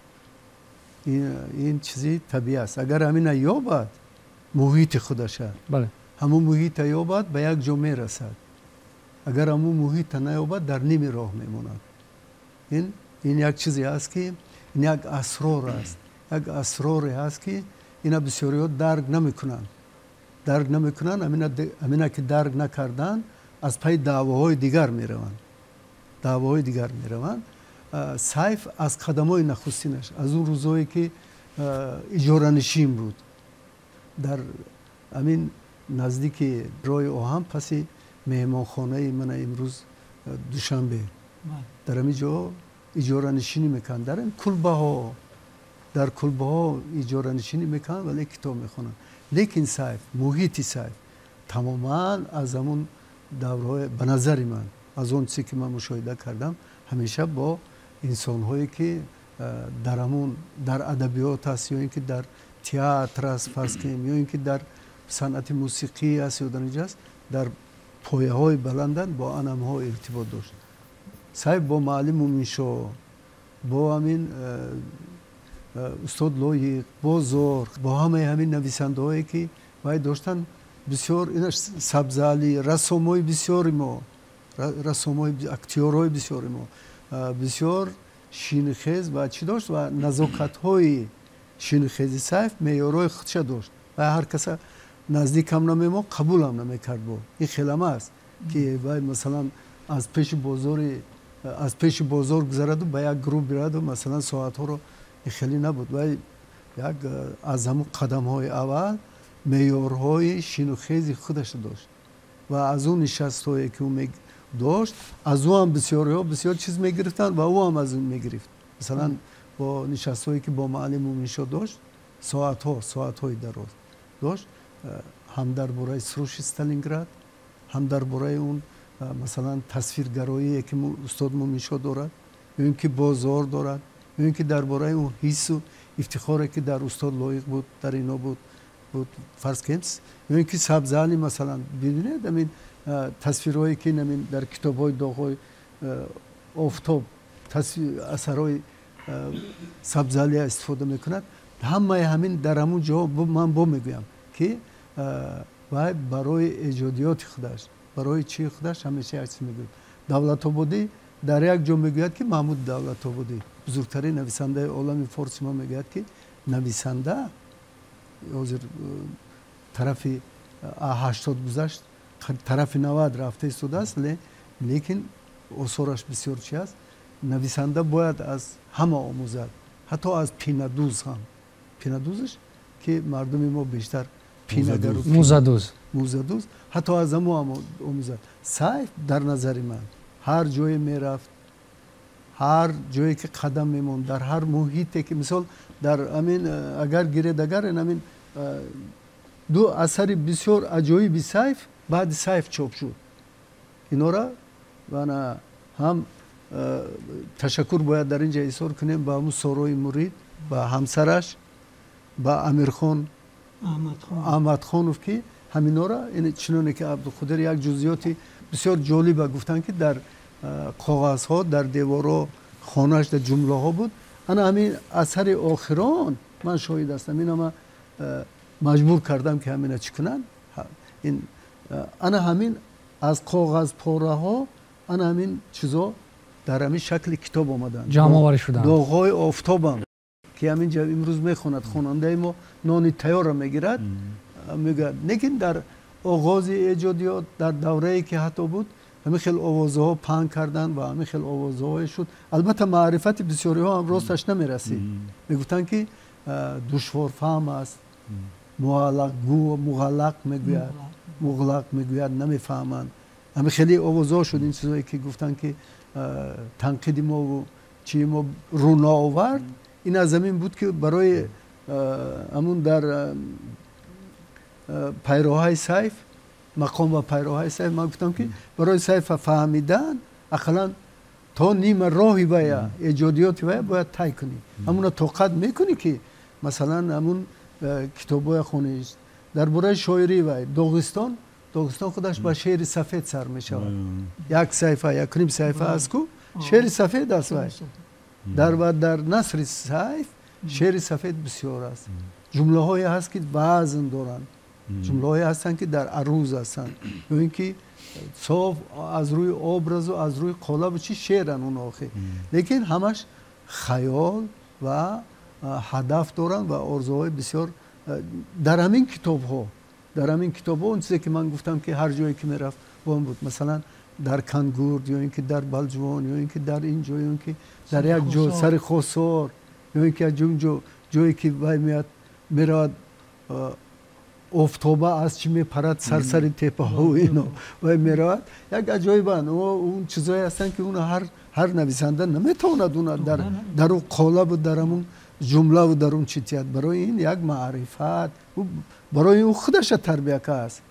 ин чизи табиӣ аст. агар ҳамина ёбад муҳити худаша, ҳамон муҳита ёбад, ба як ҷо мерасад. агар ҳамон муҳита наёбад, дар ними роҳ мемонад. ин як чизе аст ки ин як асрор аст. як асроре аст ки ина бисёриҳо дарк намекунанд. дарк намекунанд, ҳамина ки дарк накарданд, аз пайи даъвоҳои дигар мераванд. даъвоҳои дигар мераванд. сайф аз қадамҳои нахустинаш, аз он рӯзҳое ки иҷоранишин буд, дар ҳамин наздики роҳи оҳан, паси меҳмонхонаи мана имрӯз душанбе, дар ҳамин ҷо иҷоранишинӣ мекунанд. дар ин кулбаҳо, дар кулбаҳо иҷоранишинӣ мекунанд, вале китоб мехонанд. лекин сайф, муҳити сайф тамоман аз ҳамон даврҳои, ба назари ман, аз он чизе ки ман мушоҳида кардам, ҳамеша бо инсонҳое ки дар ҳамон дар адабиёт аст, ё ин ки дар театр аст, фарз кунем, ё ин ки дар санъати мусиқӣ аст, ё дар инҷо аст, дар пояҳои баланданд бо анамҳо иртибот дошт. сайф бо Муаллим Муъминшоҳ, бо ҳамин устод Лоиқ, бо Зор, бо ҳамаи ҳамин нависандаҳое ки вай доштанд, бисёр инаш Сабзалӣ, рассомҳои бисёри мо, рассомҳои актёрҳои бисёри мо, бисёр шинихез ва чӣ дошт ва назокатҳои шинихези сайф меъёрҳои худша дошт. ва ҳар каса наздикам намемон, қабулам намекард. бо ин хелам аст ки вай масалан аз пеши бозор гузараду ба як гурӯҳ бираду масалан соатҳоро хеле набуд. вай як аз ҳамон қадамҳои аввал меъёрҳои шинухези худаш дошт ва аз он нишастҳое ки ӯ дошт, аз ӯ ҳам бисёриҳо бисёр чиз мегирифтанд ва ӯ ҳам аз ӯ мегирифт. масалан бо нишастҳое ки бо Муаллим Муъминшоҳ дошт, соатҳои дароз дошт, ҳам дар бораи сруши Сталинград, ҳам дар бораи он масалан тасвиргароие ки устод Муъминшоҳ дорад, ё ин ки бозор дорад, ё ин ки дар бораи он ҳиссу ифтихоре ки дар устод Лоиқ буд, дар ино буд фарз кунем, ё ин ки Сабзалӣ масалан бибинед, ҳамин тасвирҳое ки намин дар китобҳои доғҳои офтоб асарҳои Сабзалия истифода мекунад, ҳамаи ҳамин дар ҳамун ҷо ман бо мегӯям ки вай барои эҷодиёти худаш барои чии худаш ҳамеша як чиз мегӯяд. Давлатободӣ дар як ҷо мегӯяд ки Маҳмуд Давлатободӣ бузургтарин нависандаи олами форси мо мегӯяд ки нависанда ҳозир тарафи 80 гузашт тарафи 90 рафта истодааст, лекин осораш бисёр чи аст. Нависанда бояд аз ҳама омӯзад, ҳатто аз пинадӯз ҳам. Пинадӯзаш ки мардуми мо бештар пинагару мӯзадӯз ҳатто аз ҳамо омӯзад. Сайф дар назари ман ҳар ҷое мерафт, ҳар ҷое ки қадам мемонд, дар ҳар муҳите ки мисол дар амин агар гиредагарен амин ду асари бисёр аҷоиби Сайф баъди Сайф чоп шуд. Инора вана ҳам ташаккур бояд дар ин ҷо изҳор кунем ба ҳамун Сорои Мурид, ба ҳамсараш, ба Амирхон Аҳмадхонов ки ҳаминора чуноне ки Абдуқодир як ҷузъиёти бисёр ҷолиба гуфтанд ки дар коғазҳо дар деворо хонааш дар ҷумлаҳо буд. Ана ҳамин асари охирон ман шоҳид ҳастам. Ин ама маҷбур кардам ки ҳамина чӣ кунанд. Ана ҳамин аз коғазпораҳо ана ҳамин чизо дар ҳамин шакли китоб омаданд. ҷамъоварӣ шуданд. Доғҳои офтобам ки ҳамин ҷо имрӯз мехонад, хонандаи мо нони тайёрро мегирад, мегӯяд. Лекин дар оғози эҷодиёт дар даврае ки ҳатто буд ҳамин хел овозаҳо паҳн карданд ва ҳамин хел овозаҳое шуд. Албатта маърифати бисёриҳо ҳам росташ намерасид. Мегуфтанд ки душворфаҳм аст, муғаллақ мегӯяд, муғлақ мегӯяд, намефаҳманд. ҳамин хели овозаҳо шуд. ин чизое ки гуфтанд ки танқиди мову чии мо рӯ наовард, ин аз замин буд ки барои ҳамун дар пайроҳаи Сайф мақом ва пайроҳаи Сайф ман гуфтам ки барои Сайфа фаҳмидан ақаллан то нима роҳи вая эҷодиёти вая бояд тай кунӣ. ҳамуна тоқат мекунӣ ки масалан ҳамун китобҳоя хониш дар бораи шоирии вай Доғистон худаш ба шеъри сафед сар мешавад. як саҳифа якним саҳифа аст ку шеъри сафед аст вай. дар насри Сайф шеъри сафед бисёр аст. ҷумлаҳое ҳаст ки вазн доранд, ҷумлаҳое ҳастанд ки дар арӯз ҳастанд, ё ин ки соф аз рӯи образу аз рӯи қолабу чӣ шеъран он охир. лекин ҳамаш хаёл ва ҳадаф доранд ва орзуҳои бисёр дар ҳамин китобҳо он чизе ки ман гуфтам ки ҳар ҷое ки мерафт он буд. Масалан дар Кангурд ё ин ки дар Балҷувон ё ин ки дар ин ҷо ё ин ки дар як ҷо сари Хосор ё ин ки ҷое ки вай меравад офтоба аз чӣ мепарад сарсари теппаҳо ино вай меравад. Як аҷоибанд. Он чизое ҳастанд ки ҳар нависанда наметавонад дар он қолабу дар ҳамун ҷумлаву дар он читият. Барои ин як маърифат барои ӯ худаша тарбия кардааст,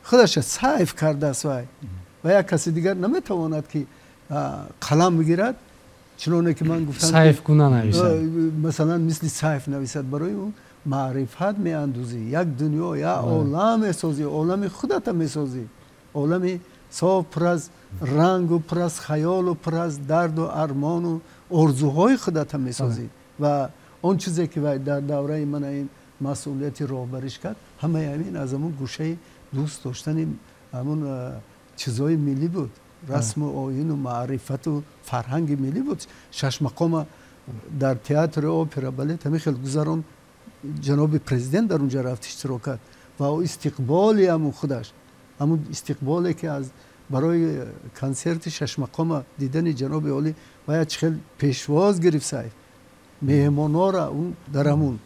худаша сайф кардааст вай. Ва як каси дигар наметавонад ки қалам бигирад чуноне ки ман гуфтам сайф гуна нависад, масалан мисли сайф нависад. Барои ӯ маърифат меандӯзӣ, як дунё, як олам месозӣ, олами худата месозӣ, олами соф пур аз рангу пур аз хаёлу пур аз дарду армону орзуҳои худата месозӣ. Ва он чизе ки вай дар давраи мана ин масъулияти роҳбариш кард, ҳамаи ҳамин аз ҳамун гӯшаи дӯст доштани ҳамун чизҳои миллӣ буд. Расму оину маърифату фарҳанги миллӣ буд. Шашмақома дар театри опера балет ҳамин хел гузарон ҷаноби президент дар унҷа рафт иштирок кард ва истиқболи ҳамун худаш, ҳамун истиқболе ки аз барои консерти Шашмақома дидани ҷаноби олӣ ва як хел пешвоз гирифт Сайф. Меҳмонора дар ҳамун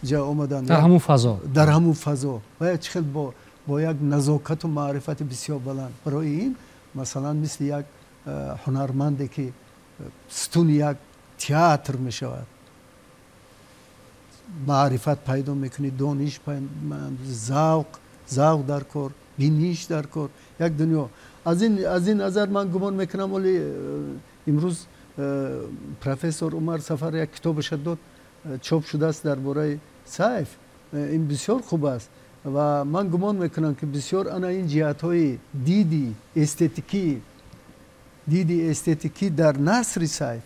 ҷа омаданд, дар ҳамун фазо ва як хел бо як назокату маърифати бисёр баланд. Барои ин масалан мисли як ҳунарманде ки стуни як театр мешавад, маърифат пайдо мекунӣ, дониш, завқ дар кор, биниш дар кор, як дунё. Аз ин назар ман гумон мекунам оли имрӯз профессор Умар Сафар як китобаша дод, чоп шудааст дар бораи Сайф. Ин бисёр хуб аст ва ман гумон мекунам ки бисёр ана ин ҷиҳатҳои диди эстетикӣ дар насри Сайф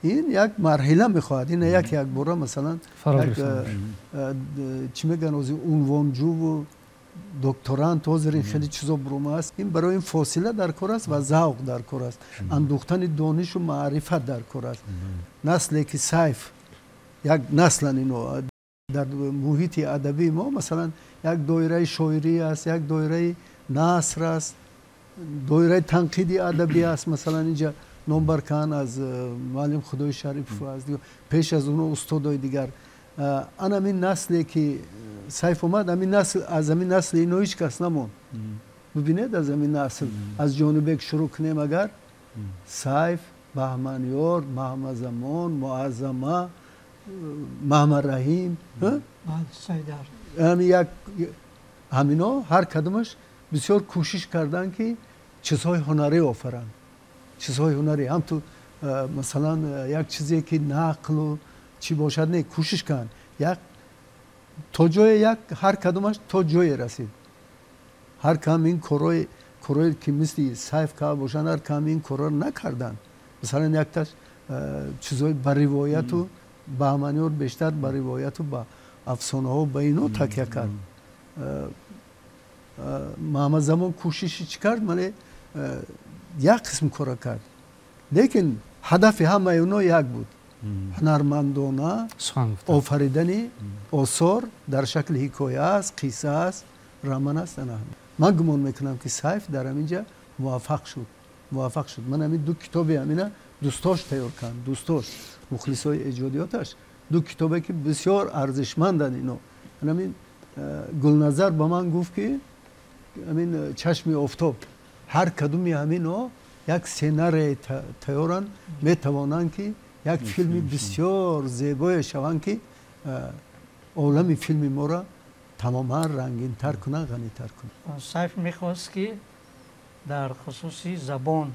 این یک مرحله میخواد این یک باره مثلا چی میگن از عنوانجو و دکتران توزرین خیلی چیزا برومه است این برای این فاصله در کار است و ذوق در کار است اندوختن دانش و معرفت در کار است نسلی که سیف یک نسل اینو در محیط ادبی ما مثلا یک دایره شاعری است یک دایره نثر است دایره تنقیدی ادبی است مثلا اینجا نمبر کن از معلم خدای شریف از پیش از اون استادای دیگر انا این نسلی که سیف اومد همین نسل از همین نسل اینو هیچ کس نمون ببینید از همین نسل از جانب شروع کنیم اگر سیف بهمنیار محمد زمان معظمه محمد رحیم همینا هر کدومش بسیار کوشش کردن که چیزهای هنری آفرن چیزهای هنری هم تو مثلا یک چیزی که نقل و چی باشد نه کوشش کن یک تا جای یک هر کدومش تا جای رسید هر کم این کارای که مثل سیف که باشن هر کم این کارا نکردن مثلا یک تاش چیزهای بر روایت و بهمنیار بیشتر بر روایت و با افسانه ها به اینو تکیه کرد محمد زمان کوششی چی کرد مالی یک قسم کار کرد لیکن هدف همه اونا یک بود هنرمندانه آفریدن آثار در شکل حکایه است قصه است رمان است من گمان میکنم که سیف در همینجا موفق شد من همین دو کتابی همینا دوستاش تیار کردم دوستاش مخلصای ایجادیاتش دو کتابی که بسیار ارزشمندن اینو همین گلنظر با من گفت که همین چشم آفتاب هر کدومی همینا یک سیناری تیارن میتوانن که یک فیلمی بسیار زیبای شوند که عالم فیلم ما را تماما رنگین تر کنن غنی تر کنن سیف میخواست که در خصوصی زبان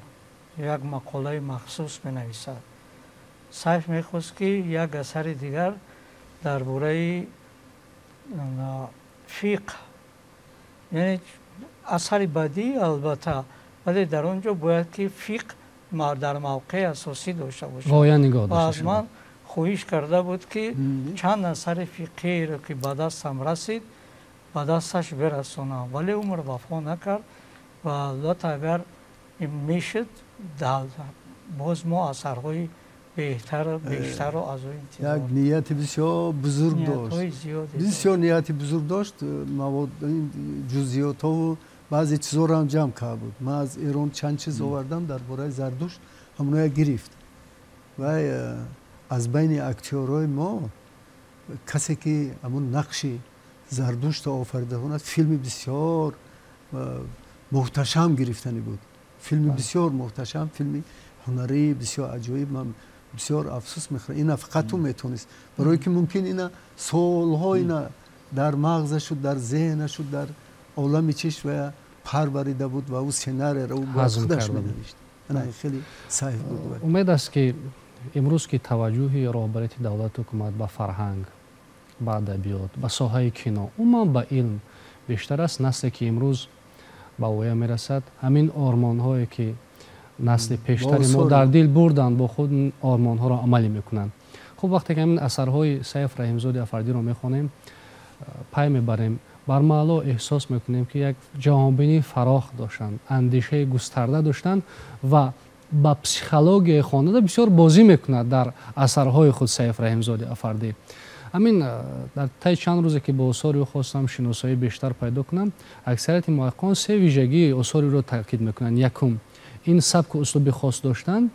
یک مقاله مخصوص بنویسد سیف میخواست که یک اثر دیگر درباره فقه یعنی اثر بعدی البته ولی در اونجا باید که فقه در موقع اساسی داشته باشه و از من خواهش کرده بود که چند اثر فقهی رو که به دستم رسید به دستش برسونم ولی عمر وفا نکرد و البته اگر میشد باز ما اثرهای بیشتر و از این چیزا یک نیت بسیار بزرگ داشت بسیار نیت بزرگ داشت مواد جزئیات و بعضی چیزا رو هم جمع کرده بود من از ایران چند چیز آوردم درباره زردشت همونها گرفت و از بین اکتورهای ما کسی که همون نقش زردشت آفریده بود فیلم بسیار محتشم گرفتنی بود فیلم بسیار محتشم فیلم هنری بسیار عجیب من بسیار افسوس میخوام اینا فقط تو میتونست برای که ممکن اینا سالها اینا در مغزش و در ذهنش و در عالم چش و پروریده بود و او سیناری رو با خودش مینوشت خیلی صحیح بود امید است که امروز که توجه رهبری دولت حکومت به فرهنگ به ادبیات به ساحه کینو عموما به علم بیشتر است نسلی که امروز به اویا میرسد همین آرمان هایی که نسل پیشتر ما در دل بردن با خود آرمان ها را عملی میکنند خب وقتی که همین اثرهای سیف رحیمزاده افردی رو میخوانیم پی میبریم بر معلا احساس میکنیم که یک جهانبینی فراخ داشتند اندیشه گسترده داشتند و با پسیخولوژی خواننده بسیار بازی میکند در اثرهای خود سیف رحیمزاده افردی همین در طی چند روزی که با آثاری خواستم شناسایی بیشتر پیدا کنم اکثریت محققان سه ویژگی آثاری رو تاکید میکنند یکم این سبک و اسلوب خاص داشتن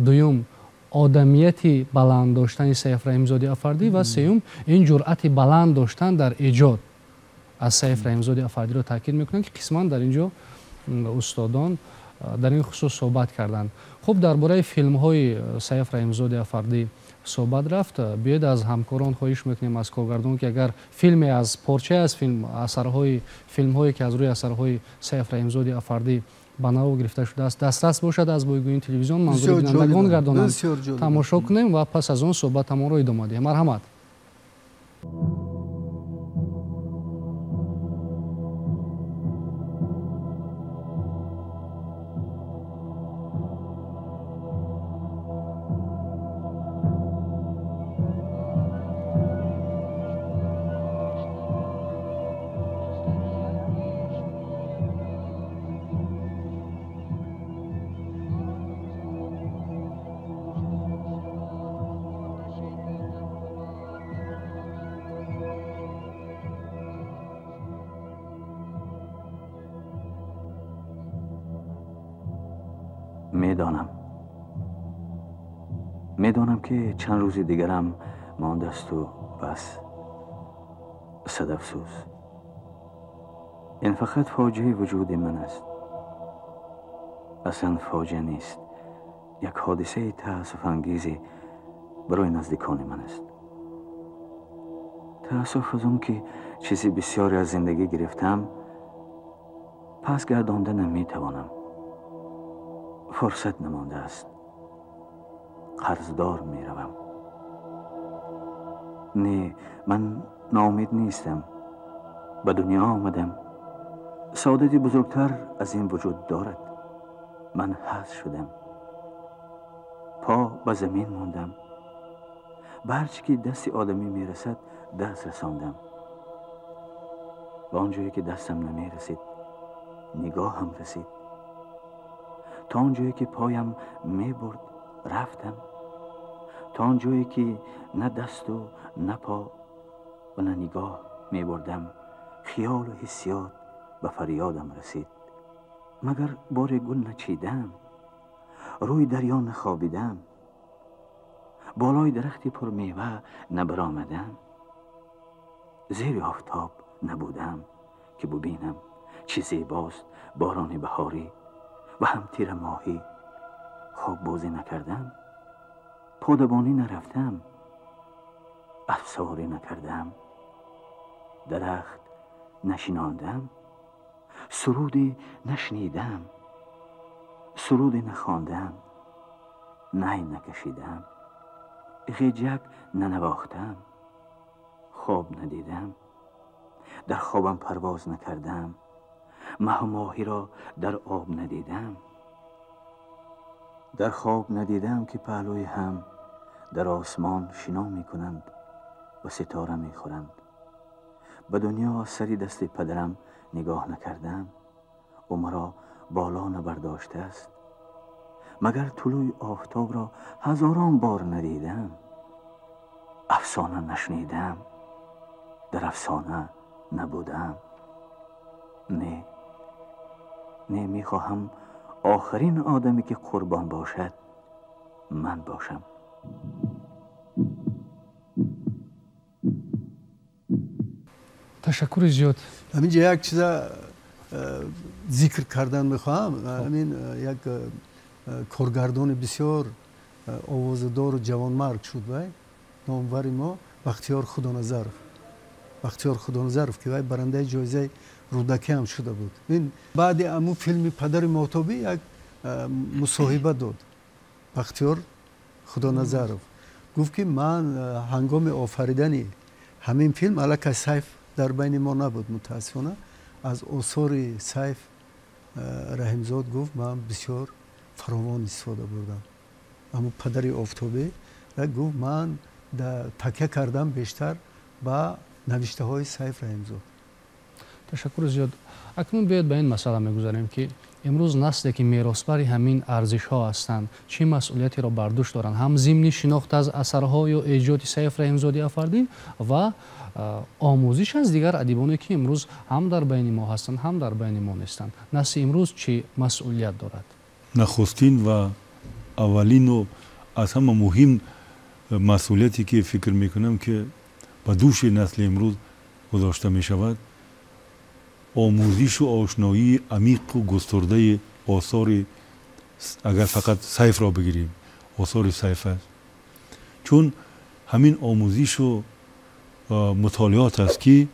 دوم آدمیتی بلند داشتن سیف رحیمزاده افردی و سوم این جرأت بلند داشتن در ایجاد از سیف رحیمزاده افردی رو تاکید میکنن که قسما در اینجا استادان در این خصوص صحبت کردند خب درباره فیلم های سیف رحیمزاده افردی صحبت رفت بیاید از همکاران خواهش میکنیم از کارگردان که اگر فیلمی از پارچه از فیلم هایی که از روی اثرهای سیف رحیمزاده افردی بناو گرفته شده است دسترس باشد از بایگویی تلویزیون منظور بینندگان گردانند تماشا کنیم و پس از آن صحبتمان را ادامه دهیم مرحمت میدانم که چند روز دیگرم مانده است و بس. صد افسوس، این فقط فاجعه وجود من است. اصلا فاجعه نیست، یک حادثه تأسف انگیزی برای نزدیکان من است. تأسف از اون که چیزی بسیاری از زندگی گرفتم، پس گردانده نمیتوانم. فرصت نمانده است. قرضدار میروم. نه، من ناامید نیستم. به دنیا آمدم. سعادتی بزرگتر از این وجود دارد. من حذف شدم. پا به زمین ماندم. به هرچی که دست آدمی میرسد دست رساندم. به آنجایی که دستم نمیرسید نگاه هم رسید. تا آنجایی که پایم میبرد رفتم. تا آنجایی که نه دست و نه پا و نه نگاه میبردم خیال و حسیات به فریادم رسید. مگر بار گل نچیدم، روی دریا نخوابیدم، بالای درختی پر میوه نبرآمدم، زیر آفتاب نبودم که ببینم چه زیباست باران بهاری و هم تیر ماهی. خواب بازی نکردم، پادبانی نرفتم، افساری نکردم، درخت نشناندم، سرودی نشنیدم، سرودی نخواندم، نی نکشیدم، غیجک ننواختم، خواب ندیدم، در خوابم پرواز نکردم، ماه و ماهی را در آب ندیدم. در خواب ندیدم که پهلوی هم در آسمان شنا می کنند و ستاره می خورند. به دنیا از سری دست پدرم نگاه نکردم و مرا بالا نبرداشته است. مگر طلوع آفتاب را هزاران بار ندیدم. افسانه نشنیدم، در افسانه نبودم. نه، میخواهم آخرین آدمی که قربان باشد من باشم. تشکر زیاد. همینجا یک چیز ذکر کردن میخواهم. همین یک کارگردان بسیار آوازدار و جوانمرد شد وی، نامور ما بختیار خدانظرف. بختیار خدانظرف که وی برنده جایزه رودکی هم شده بود. این بعد امو فیلم پدر ماهتابی یک مصاحبه داد بختیار خدانظرف. گفت که من هنگام آفریدن همین فیلم الک سیف در بین ما نبود، متاسفانه از آثار سیف رحیمزاد گفت من بسیار فراوان استفاده بردم. اما پدر آفتابی گفت من تکیه کردم بیشتر با نوشته های سیف رحیمزاد. تشکر زیاد. اکنون بیاید به این مسئله میگذاریم که امروز نسلی که میراثبر همین ارزش ها هستند چه مسئولیتی را بر دوش دارند؟ هم ضمن شناخت از اثرهای و ایجاد سیف رحیمزاده آفرین و آموزش از دیگر ادیبانی که امروز هم در بین ما هستند هم در بین ما نیستند. نسل امروز چه مسئولیت دارد؟ نخستین و اولین و از همه مهم مسئولیتی که فکر میکنم که به دوش نسل امروز گذاشته می شود آموزش و آشنایی عمیق و گسترده آثار، اگر فقط سیف را بگیریم آثار سیف است. چون همین آموزش و مطالعات است که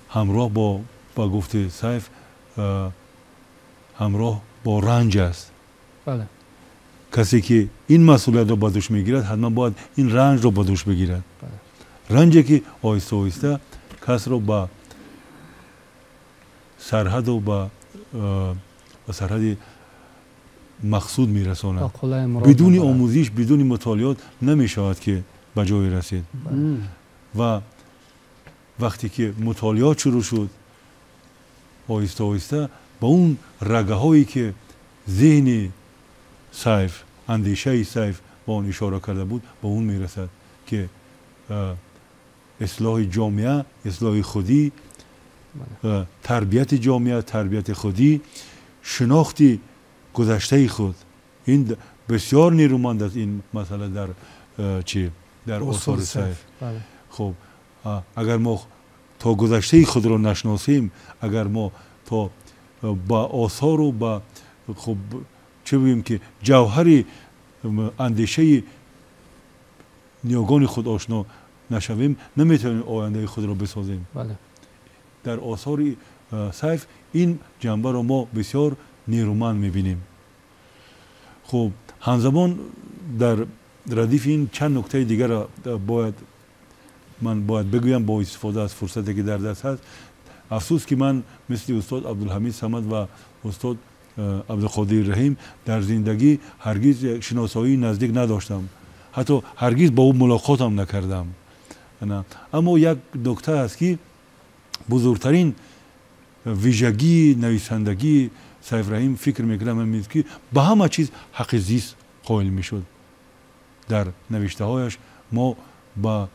همراه با گفت سیف همراه با رنج است. بله. کسی که این مسئولیت را به دوش میگیرد حتما باید این رنج را به دوش بگیرد. بله. رنجی که آهسته آهسته کس را به سرحد و به سرحد مقصود میرساند. بدون آموزش، بدون مطالعات نمی شود که به جای رسید. و وقتی که مطالعات شروع شد آهسته آهسته با اون رگه هایی که ذهن سیف، اندیشه سیف با اون اشاره کرده بود با اون میرسد که اصلاح جامعه، اصلاح خودی، تربیت جامعه، تربیت خودی، شناخت گذشته خود، این بسیار نیرومند است این مسئله در چی در آثار سیف. خب اگر ما تا گذشته خود را نشناسیم، اگر ما تا با آثار و با خب چه بگیم که جوهر اندیشه نیاگان خود آشنا نشویم، نمیتونیم آینده خود را بسازیم. در آثار سیف این جنبه را ما بسیار نیرومند میبینیم. خب همزمان در ردیف این چند نکته دیگر را من باید بگویم با استفاده از فرصتی که در دست هست. افسوس که من مثل استاد عبدالحمید صمد و استاد عبدالقادر رحیم در زندگی هرگز شناسایی نزدیک نداشتم، حتی هرگز با او ملاقات هم نکردم. اما یک نکته است که بزرگترین ویژگی نویسندگی سیف رحیم فکر میکنم این است که به همه چیز حق زیست قائل میشد. در نوشته هایش ما با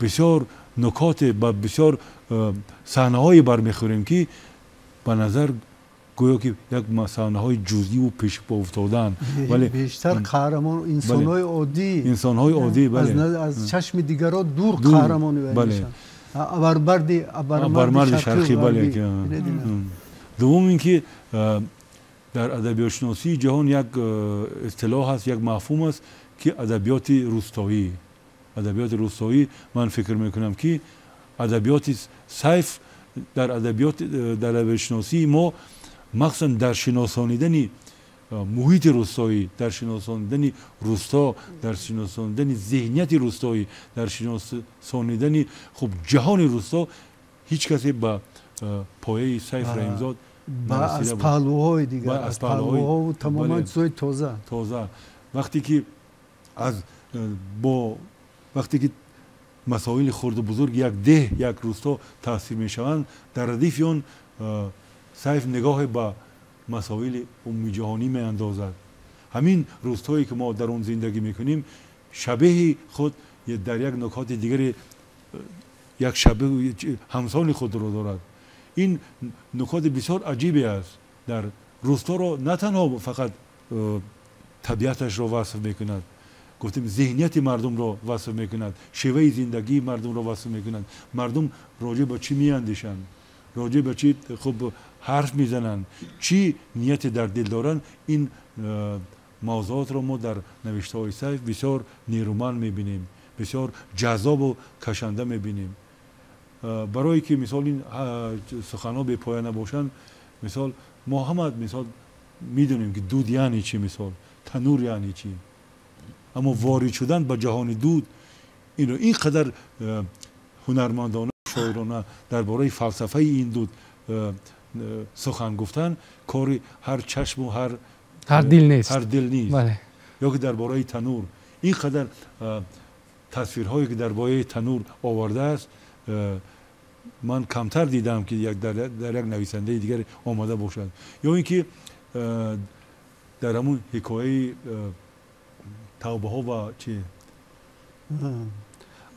بسیار نکات، با بسیار صحنه های برمیخوریم که به نظر گویا که یک صحنه های جزئی و پیش پا افتادن، ولی بیشتر قهرمان انسان های عادی، انسان های عادی از چشم دیگران دور قهرمانی میشن. ابرمرد شرقی. دوم اینکه در ادبیات شناسی جهان یک اصطلاح هست، یک مفهوم است که ادبیات روستایی. ادبیات روستایی من فکر میکنم که ادبیات سیف در ادبیات شناسی ما مخصوصا در شناسانیدن محیط روستایی، در شناسانیدن روستا، در شناسانیدن ذهنیت روستایی، در شناسانیدن خب جهان روستا هیچ کسی با پایه سیف رحیمزاد از پهلوهای دیگر، از پهلوها و تماما چیزهای تازه. وقتی که مسائل خرد و بزرگ یک ده، یک روستا تاثیر می شوند، در ردیف آن سیف نگاه با مسائل عمومی جهانی می اندازد. همین روستایی که ما در اون زندگی میکنیم شبیه خود در یک نکات دیگر یک شبیه همسان خود را دارد. این نکات بسیار عجیبی است. در روستا را نه تنها فقط طبیعتش را وصف میکند، گفتیم ذهنیت مردم را وصف میکند، شیوه زندگی مردم را وصف میکند. مردم راجع به چی میاندیشند، راجع به چی خب حرف میزنند، چی نیت در دل دارند. این موضوعات را ما در نوشته های سیف بسیار نیرومند میبینیم، بسیار جذاب و کشنده میبینیم. برای که مثال این سخنها به پایان نباشند، مثال ما همه مثال میدونیم که دود یعنی چی، مثال تنور یعنی چی، اما وارد شدن به جهان دود اینقدر هنرمندانه شاعرانه درباره فلسفه این دود سخن گفتن کار هر چشم و هر دل نیست. یا که درباره تنور اینقدر تصویرهایی که درباره تنور آورده است من کمتر دیدم که در یک نویسنده دیگر آمده باشد. یا اینکه در همون حکایه توبه ها و چی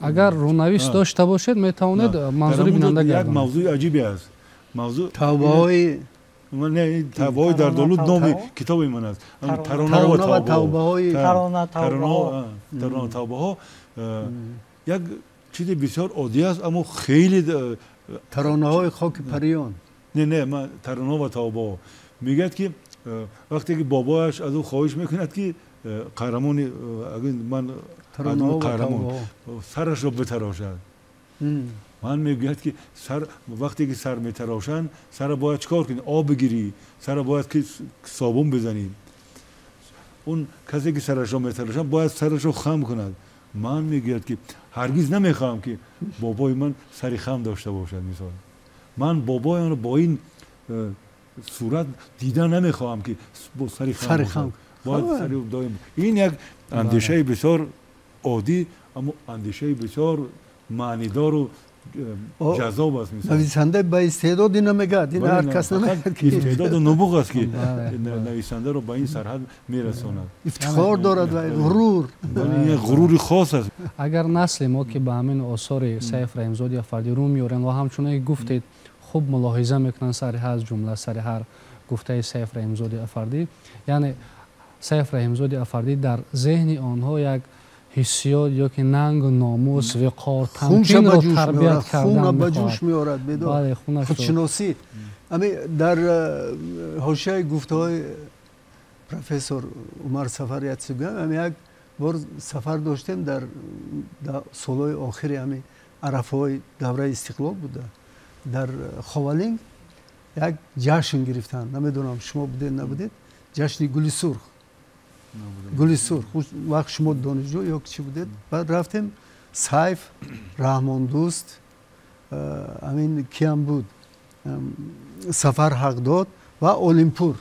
اگر رونویس داشته باشد میتواند منظور بیننده یک موضوع عجیبی است. موضوع توبه های توبه های در دولت نام کتاب من است. ترانه و توبه های ترانه توبه ها یک چیز بسیار عادی است، اما خیلی ترانه های خاک پریان. نه من ترانه و توبه میگه که وقتی که بابایش از او خواهش میکند که قهرمان من قهرمان سرش را بتراشد، من میگوید که وقتی که سر میتراشند سر باید چکار کنی؟ آب بگیری، سر باید که صابون بزنی. اون کسی که سرش را میتراشند باید سرش را خم کند. من میگوید که هرگز نمیخوام که بابای من سری خم داشته باشد. مثال من بابای من با این صورت دیدن نمیخوام که با سری خم باید سری دایم. این یک اندیشه بسیار عادی اما اندیشه بسیار معنیدار و جذاب است. نویسنده به استعدادی نمیگه، این هر کس نمیگه. استعداد و نبوغ است که نویسنده رو به این سرحد میرساند. افتخار دارد و غرور، این غرور خاص است. اگر نسل ما که به همین آثار سیف رحیمزاد افردی رو میارن و همچنان گفتید خوب ملاحظه میکنن سر هر جمله، سر هر گفته سیف رحیمزاد افردی، یعنی сайф раҳимзоди афардӣ дар зеҳни онҳо як ҳиссиёт ё ки нангу номус виқор тамкинро тарбият кардан мехоҳад. худшиносӣ ами дар ҳошияи гуфтаҳои профессор Умар Сафар Яцуган ами як бор сафар доштем дар солҳои охири ами арафаҳои давраи истиқлол буда дар Ховалинг як ҷашн гирифтанд намедонам шумо будед набудед ҷашни гули сурх вақт шумо донишҷӯ ё чӣ будед баъд рафтем Сайф Раҳмондӯст амин киам буд Сафар Ҳақдод ва Олимпур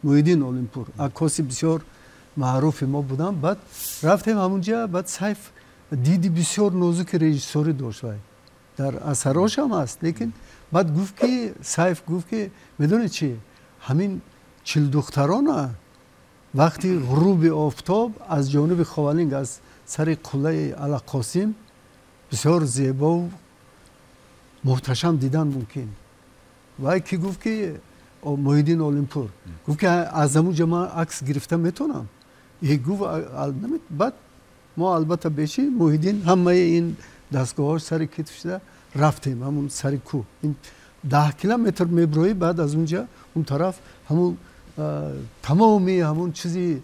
Муҳиддин Олимпур аккоси бисёр маъруфи мо буданд баъд рафтем ҳамунҷа баъд Сайф диди бисёр нозуки режиссёрӣ дошт вай дар асарош ҳам аст лекин баъд гуфт ки Сайф гуфт ки медонед чӣ ҳамин чилдухтарона вақти ғуруби офтоб аз ҷониби Ховалинг аз сари қуллаи Алақосим бисёр зебову муҳташам дидан мумкин вай ки гуфт ки Муҳиддин Олимпур гуфт ки аз ҳамунҷа ман акс гирифта метавонам гуфт баъд мо албатта беши Муҳиддин ҳамаи ин дастгоҳҳош сари китф шуда рафтем ҳамун сари кӯҳ 10 километр меброӣ баъд аз унҷа он тараф ҳамун тамоми ҳамун чизи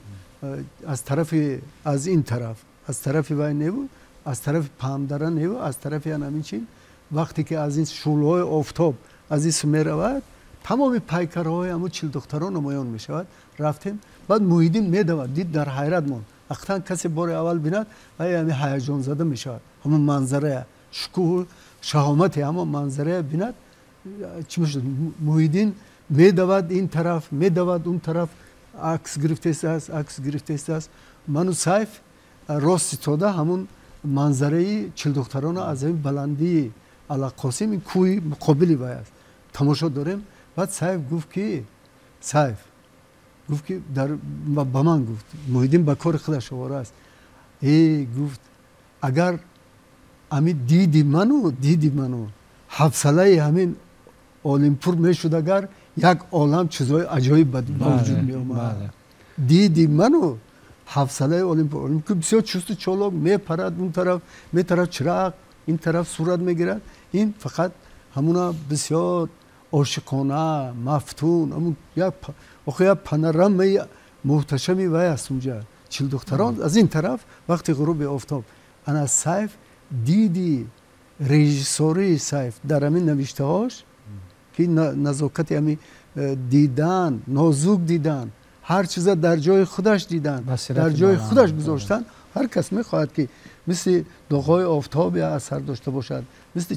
аз тарафи аз ин тараф аз тарафи вай небу аз тарафи Паҳмдара небу аз тарафи ҳамин чин вақте ки аз ин шӯълаҳои офтоб аз ин су меравад тамоми пайкарҳои ҳамун чилдухтарон намоён мешавад рафтем баъд Муҳиддин медавад дид дар ҳайрат монд ахтан касе бори аввал бинад ай ҳами ҳаяҷонзада мешавад ҳамун манзарая шукӯҳу шаҳомати ҳамон манзарая бинад чӣ мешавад Муҳиддин медавад ин тараф медавад он тараф акс гирифтеастааст ману Сайф рост истода ҳамун манзараи чилдухтарона аз ҳамин баландии Алақосим ин кӯҳи муқобили вай аст тамошо дорем баъд Сайф гуфт ки ба ман гуфт Муҳиддин ба кори худаш овора аст гуфт агар ами диди ману ҳафсалаи ҳамин Олимпур мешуд агар як олам чизҳои аҷоиб ба вуҷуд меомад диди ману ҳафсалаи Олимпур бисёр чусту чолок мепарад он тараф метараф чирақ ин тараф сурат мегирад ин фақат ҳамуна бисёр ошиқона мафтун охо як панорамаи муҳташами вай аст унҷа чилдухтарон аз ин тараф вақти ғуруби офтоб ана Сайф диди режиссории Сайф дар ҳамин навиштаҳош ки назокати ҳами дидан нозук дидан ҳар чиза дар ҷои худаш дидан дар ҷои худаш гузоштан ҳар кас мехоҳад ки мисли доғҳои офтоб як асар дошта бошад мисли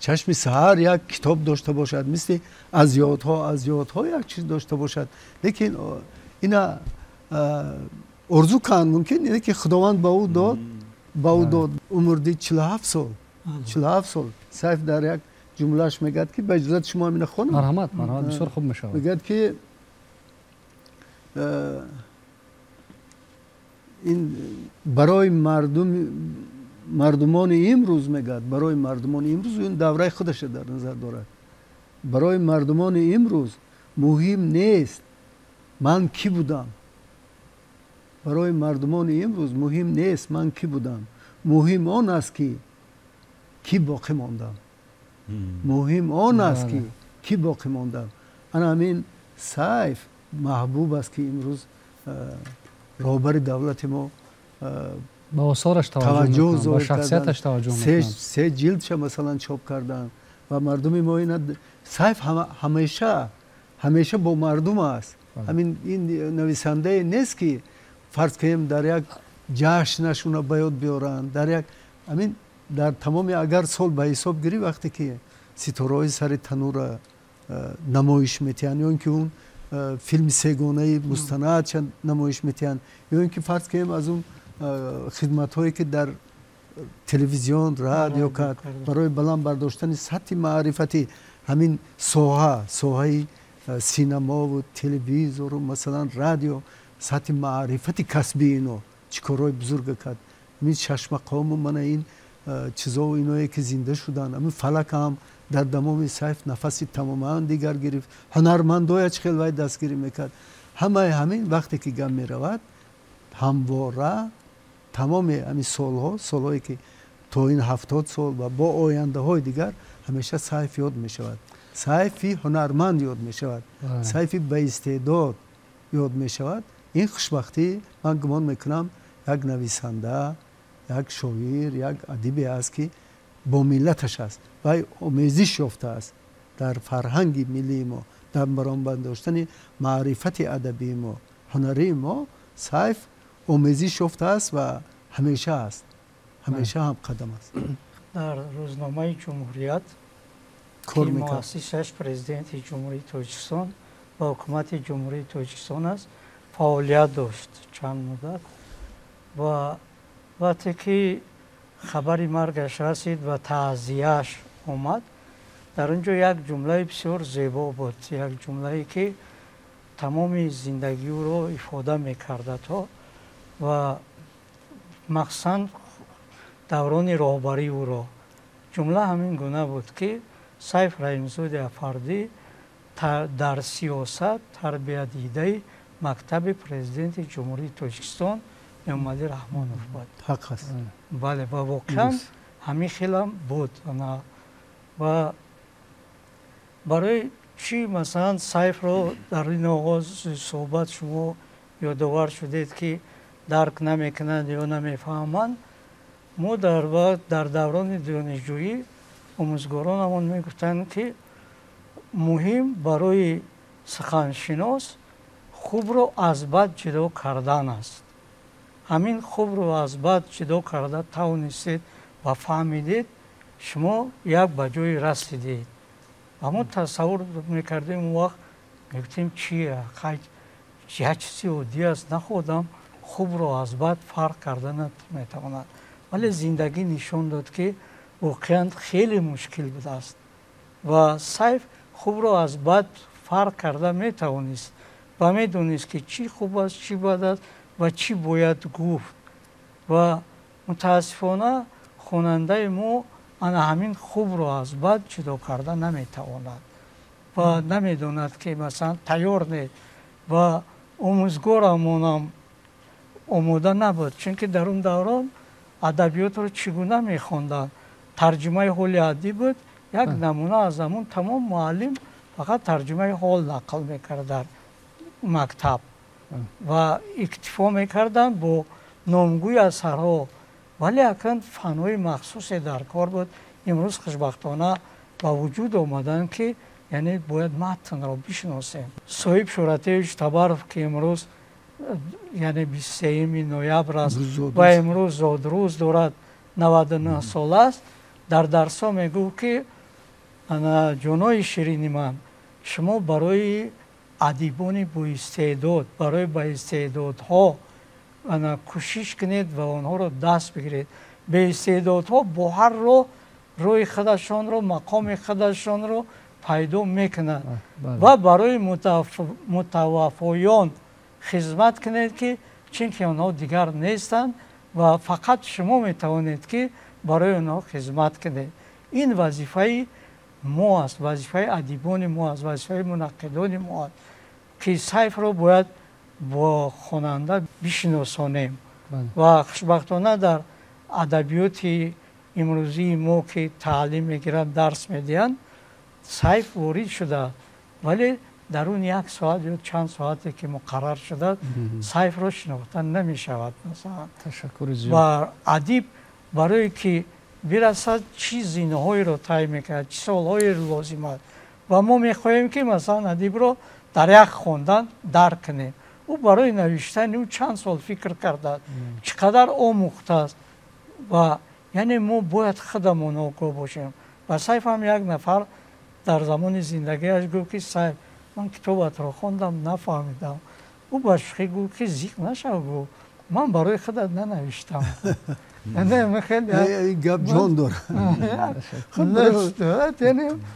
чашми саҳар як китоб дошта бошад мисли аз ёдҳо як чиз дошта бошад лекин ина орзу кан мумкин ине ки худованд ба ӯ дод умр дид 47 сол Сайф дар як ҷумлааш мегӯяд ки ба иҷозати шумо ҳамина хонам марҳамат бисёр хуб мешавад мегӯяд ки ин барои мардумони имрӯз мегӯяд барои мардумони имрӯз ин давраи худаша дар назар дорад барои мардумони имрӯз муҳим нест ман кӣ будам барои мардумони имрӯз муҳим нест ман кӣ будам муҳим он аст ки кӣ боқӣ мондам муҳим он аст ки кӣ боқӣ мондам ана ҳамин Сайф маҳбуб аст ки имрӯз роҳбари давлати мо ба осораш таваҷҷӯҳ мекунанд ба шахсияташ таваҷҷӯҳ мекунанд се ҷилдша масалан чоп карданд ва мардуми мо ина Сайф ҳамеша бо мардум аст ҳамин ин нависандае нест ки фарз кунем дар як ҷашнашуна ба ёд биёранд дар як ҳамин дар тамоми агар сол ба ҳисоб гирӣ вақте ки ситораҳои сари танура намоиш метиҳанд ё ин ки он филми сегонаи мустанадша намоиш метиҳанд ё ин ки фарз кунем аз он хидматҳое ки дар телевизион радио кард барои баланд бардоштани сатҳи маърифати ҳамин соҳаи синамову телевизору масалан радио сатҳи маърифати касбии ино чӣ корҳои бузурга кард ҳамин шашмақому мана ин чизову иное ки зинда шуданд ҳамин фалак ҳам дар дамоми Сайф нафаси тамоман дигар гирифт ҳунармандояш хел вай дастгирӣ мекард همین وقتی که گم می رود همواره تمام همین سالهایی که تا این 70 سال و با آینده های دیگر همیشه سیف یاد می شود. سیفی هنرمند یاد می شود. سیفی به استعداد یاد می شود. این خوشبختی من گمان میکنم یک نویسنده، یک شاعر، یک ادیبی است که با ملتش است و آمیزش یافته است در فرهنگ ملی ما، در برآمد داشتن معرفت ادبی ما، هنری ما. سیف آمیزش یافته است و همیشه است، همیشه هم قدم است. در روزنامه جمهوریت که مؤسسش پرزیدنت جمهوری تاجیکستان و حکومت جمهوری تاجیکستان است فعالیت داشت چند مدت و وقتی که خبری مرگش رسید و تعزیه‌اش اومد در اونجا یک جمله بسیار زیبا بود، یک جمله که تمام زندگی او رو افاده میکرده تا و مخصوصا دوران راهبری او را. جمله همین گونه بود که سیف رحیمزاده افردی در سیاست تربیت دیده مکتب پرزیدنت جمهوری تاجیکستان محمد رحمانوف بود. حق است. بله و واقعا همین خیلی هم بود و برای چی مثلا سیف رو در این آغاز صحبت شما یادآور شدید که درک نمیکنند یا نمیفهمند. ما در دوران دانشجویی آموزگارانمون میگفتند که مهم برای سخنشناس خوب رو از بد جدا کردن است. همین خوب رو از بد جدا کرده توانستید و فهمیدید شما یک به جای رسیدید. اما تصور میکردیم اون وقت میگفتیم چیه؟ یک چیزی عادی است، نخودم خوب رو از بد فرق کردن نمیتواند. ولی زندگی نشان داد که واقعا خیلی مشکل بوده است و سیف خوب رو از بد فرق کرده میتوانست و میدونست که چی خوب است، چی بد است و چی باید گفت و متاسفانه خواننده ما همین خوب رو از بد جدا کرده نمیتواند و نمیدوند که مثلا تیار نیست و آموزگارمون هم آموده نبود، چون که در اون دوران ادبیات رو چگونه میخوندن. ترجمه حال عادی بود، یک نمونه از همون تمام معلم فقط ترجمه حال نقل میکرد در مکتب و اکتفا میکردن با نامگوی اثرها، ولی اکنون فنهای مخصوصی در کار بود. امروز خوشبختانه با وجود آمدن که یعنی باید متن را بشناسیم. صاحب شهرت اجتبار که امروز یعنی 23 نوامبر است و امروز زادروز دارد 99 سال است، در درسا میگو که جانای شیرین من شما برای ادیبان با استعداد، برای با استعدادها کوشش کنید و آنها رو دست بگیرید. به استعدادها با هر روی خودشان رو، مقام خودشان رو پیدا میکنند و برای متوفایان خدمت کنید که چون که آنها دیگر نیستند و فقط شما میتوانید که برای آنها خدمت کنید. این وظیفه ما است، وظیفه ادیبان ما است، وظیفه منقدان ما است که سیف رو باید با خواننده بشناسانیم و خوشبختانه در ادبیات امروزی ما که تعلیم میگیرن، درس میدین، سیف وارد شده ولی در اون یک ساعت یا چند ساعتی که مقرر شده سیف رو شناختن نمی شود. مثلا تشکر زیاد. و ادیب برای که برسد چی زینه‌های رو طی میکرد، چی سال‌های رو لازم است و ما میخواهیم که مثلا ادیب رو در یک خواندن درک کنیم. او برای نوشتن او چند سال فکر کرده، چقدر آموخته است و یعنی ما باید خودمون آگاه باشیم. و سیف هم یک نفر در زمان زندگیش گفت که سیف من کتابت رو خوندم نفهمیدم. او با شوخی گفت که زیق نشو، گفت من برای خودت ننوشتم. نه خیلی گپ جان داره.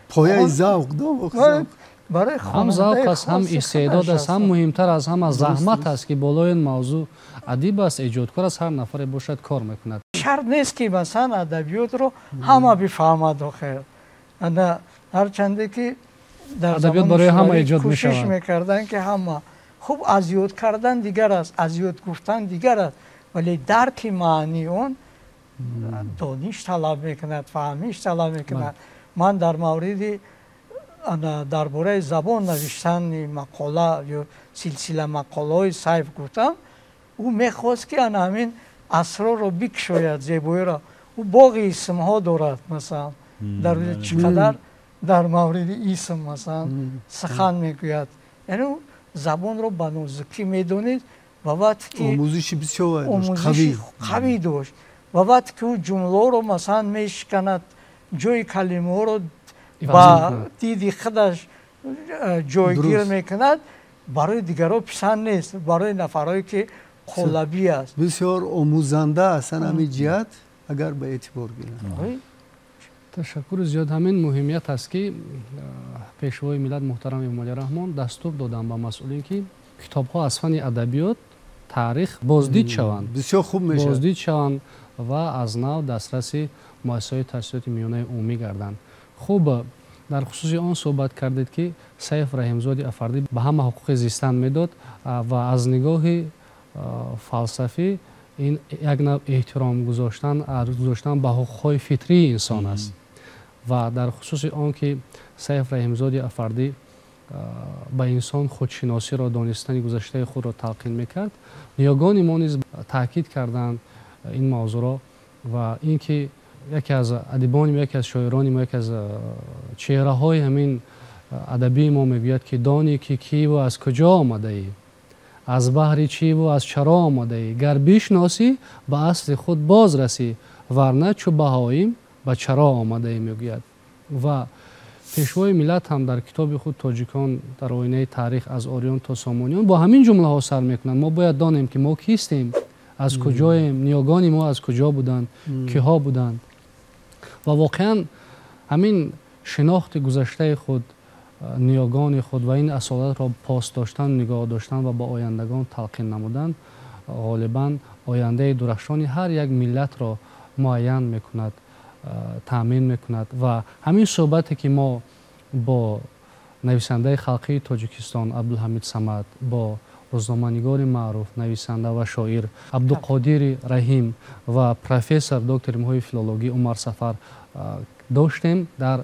پایه ذوق داره. برای هم ذوق است، هم استعداد است، هم مهمتر از هم از زحمت است که بالای این موضوع ادیب است، ایجادکار است، هر نفر باشد کار میکند. شرط نیست که مثلا ادبیات رو همه بفهمد آخر. هر چنده که در ادبیات برای همه ایجاد کوشش میشود. میکردن که همه خب از یاد کردن دیگر است، از یاد گفتن دیگر است، ولی درک معنی اون دانش طلب میکند، فهمیش طلب میکند. من در مورد درباره زبان نوشتن مقاله یا سلسله مقاله های سیف گفتم، او میخواست که همین اسرار رو بکشاید، زیبایی را. او باقی اسم ها دارد، مثلا در چقدر در مورد اسم مثلا سخن میگوید. یعنی زبان رو به نزدیکی میدونید و وقتی که آموزش بسیار قوی داشت و وقتی که او جمله رو مثلا میشکند، جای کلمه رو با دیدی خودش جایگیر میکند، برای دیگران پسند نیست، برای نفرهایی که قلبی است. بسیار آموزنده است همین جهت اگر به اعتبار گیرند. تشکر زیاد. همین مهمیت است که پیشوای ملت محترم امام علی رحمان دستور دادن به مسئولین که کتاب ها از فن ادبیات تاریخ بازدید شوند، بسیار خوب میشه، بازدید شوند و از نو دسترس مؤسسات تحصیلات میانه عمومی گردند. خوب در خصوص آن صحبت کردید که سیف رحیمزاده افردی به همه حقوق زیستن میداد و از نگاه فلسفی این یک نوع احترام گذاشتن به حقوق‌های فطری انسان است. و در خصوص آن که سیف رحیمزاده افردی به انسان خودشناسی را، دانستن گذشته خود را تلقین میکرد، نیاگان ما نیز تاکید کردند این موضوع را و اینکه یکی از ادیبان ما، یکی از شاعران ما، یکی از چهره های همین ادبی ما میگوید که دانی که کی و از کجا آمده ای، از بحر چی و از چرا آمده ای، گر بشناسی به اصل خود باز رسی، ورنه چو بهاییم به چرا آمده ای میگوید. و پیشوای ملت هم در کتاب خود تاجیکان در آینه تاریخ از آریان تا سامانیان با همین جمله ها سر میکنند. ما باید دانیم که ما کیستیم، از کجاییم، نیاگان ما از کجا بودند، کیها بودند. و واقعا همین شناخت گذشته خود، نیاگان خود و این اصالت را پاس داشتن، نگاه داشتن و با آیندگان تلقین نمودن غالبا آینده درخشانی هر یک ملت را معین میکند، تامین میکند. و همین صحبتی که ما با نویسنده خلقی تاجیکستان عبدالحمید صمد، با روزنامه‌نگار معروف، نویسنده و شاعر عبدالقادر رحیم و پروفسور دکتر علوم فیلولوژی عمر سفر داشتیم در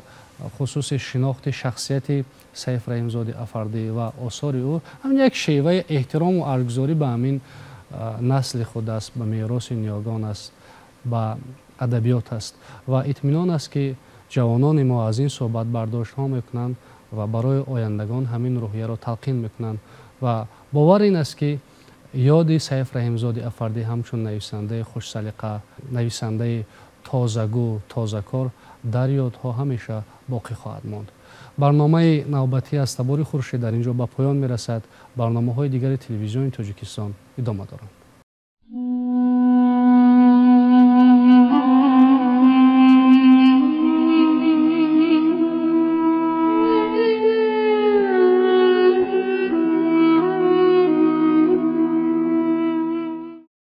خصوص شناخت شخصیت سیف رحیمزاده افردی و آثار او. همین یک شیوه احترام و ارزش‌گذاری به همین نسل خود است، به میراث نیاگان است، به ادبیات است و اطمینان است که جوانان ما از این صحبت برداشت ها میکنند و برای آیندگان همین روحیه را تلقین میکنند. و باور این است که یاد سیف رحیمزاده افردی همچون نویسنده خوش سلیقه، نویسنده تازه‌گو، تازه‌کار در یادها همیشه باقی خواهد ماند. برنامه نوبتی از تبار خورشید در اینجا به پایان میرسد. برنامه‌های دیگر تلویزیون تاجیکستان ادامه دارند.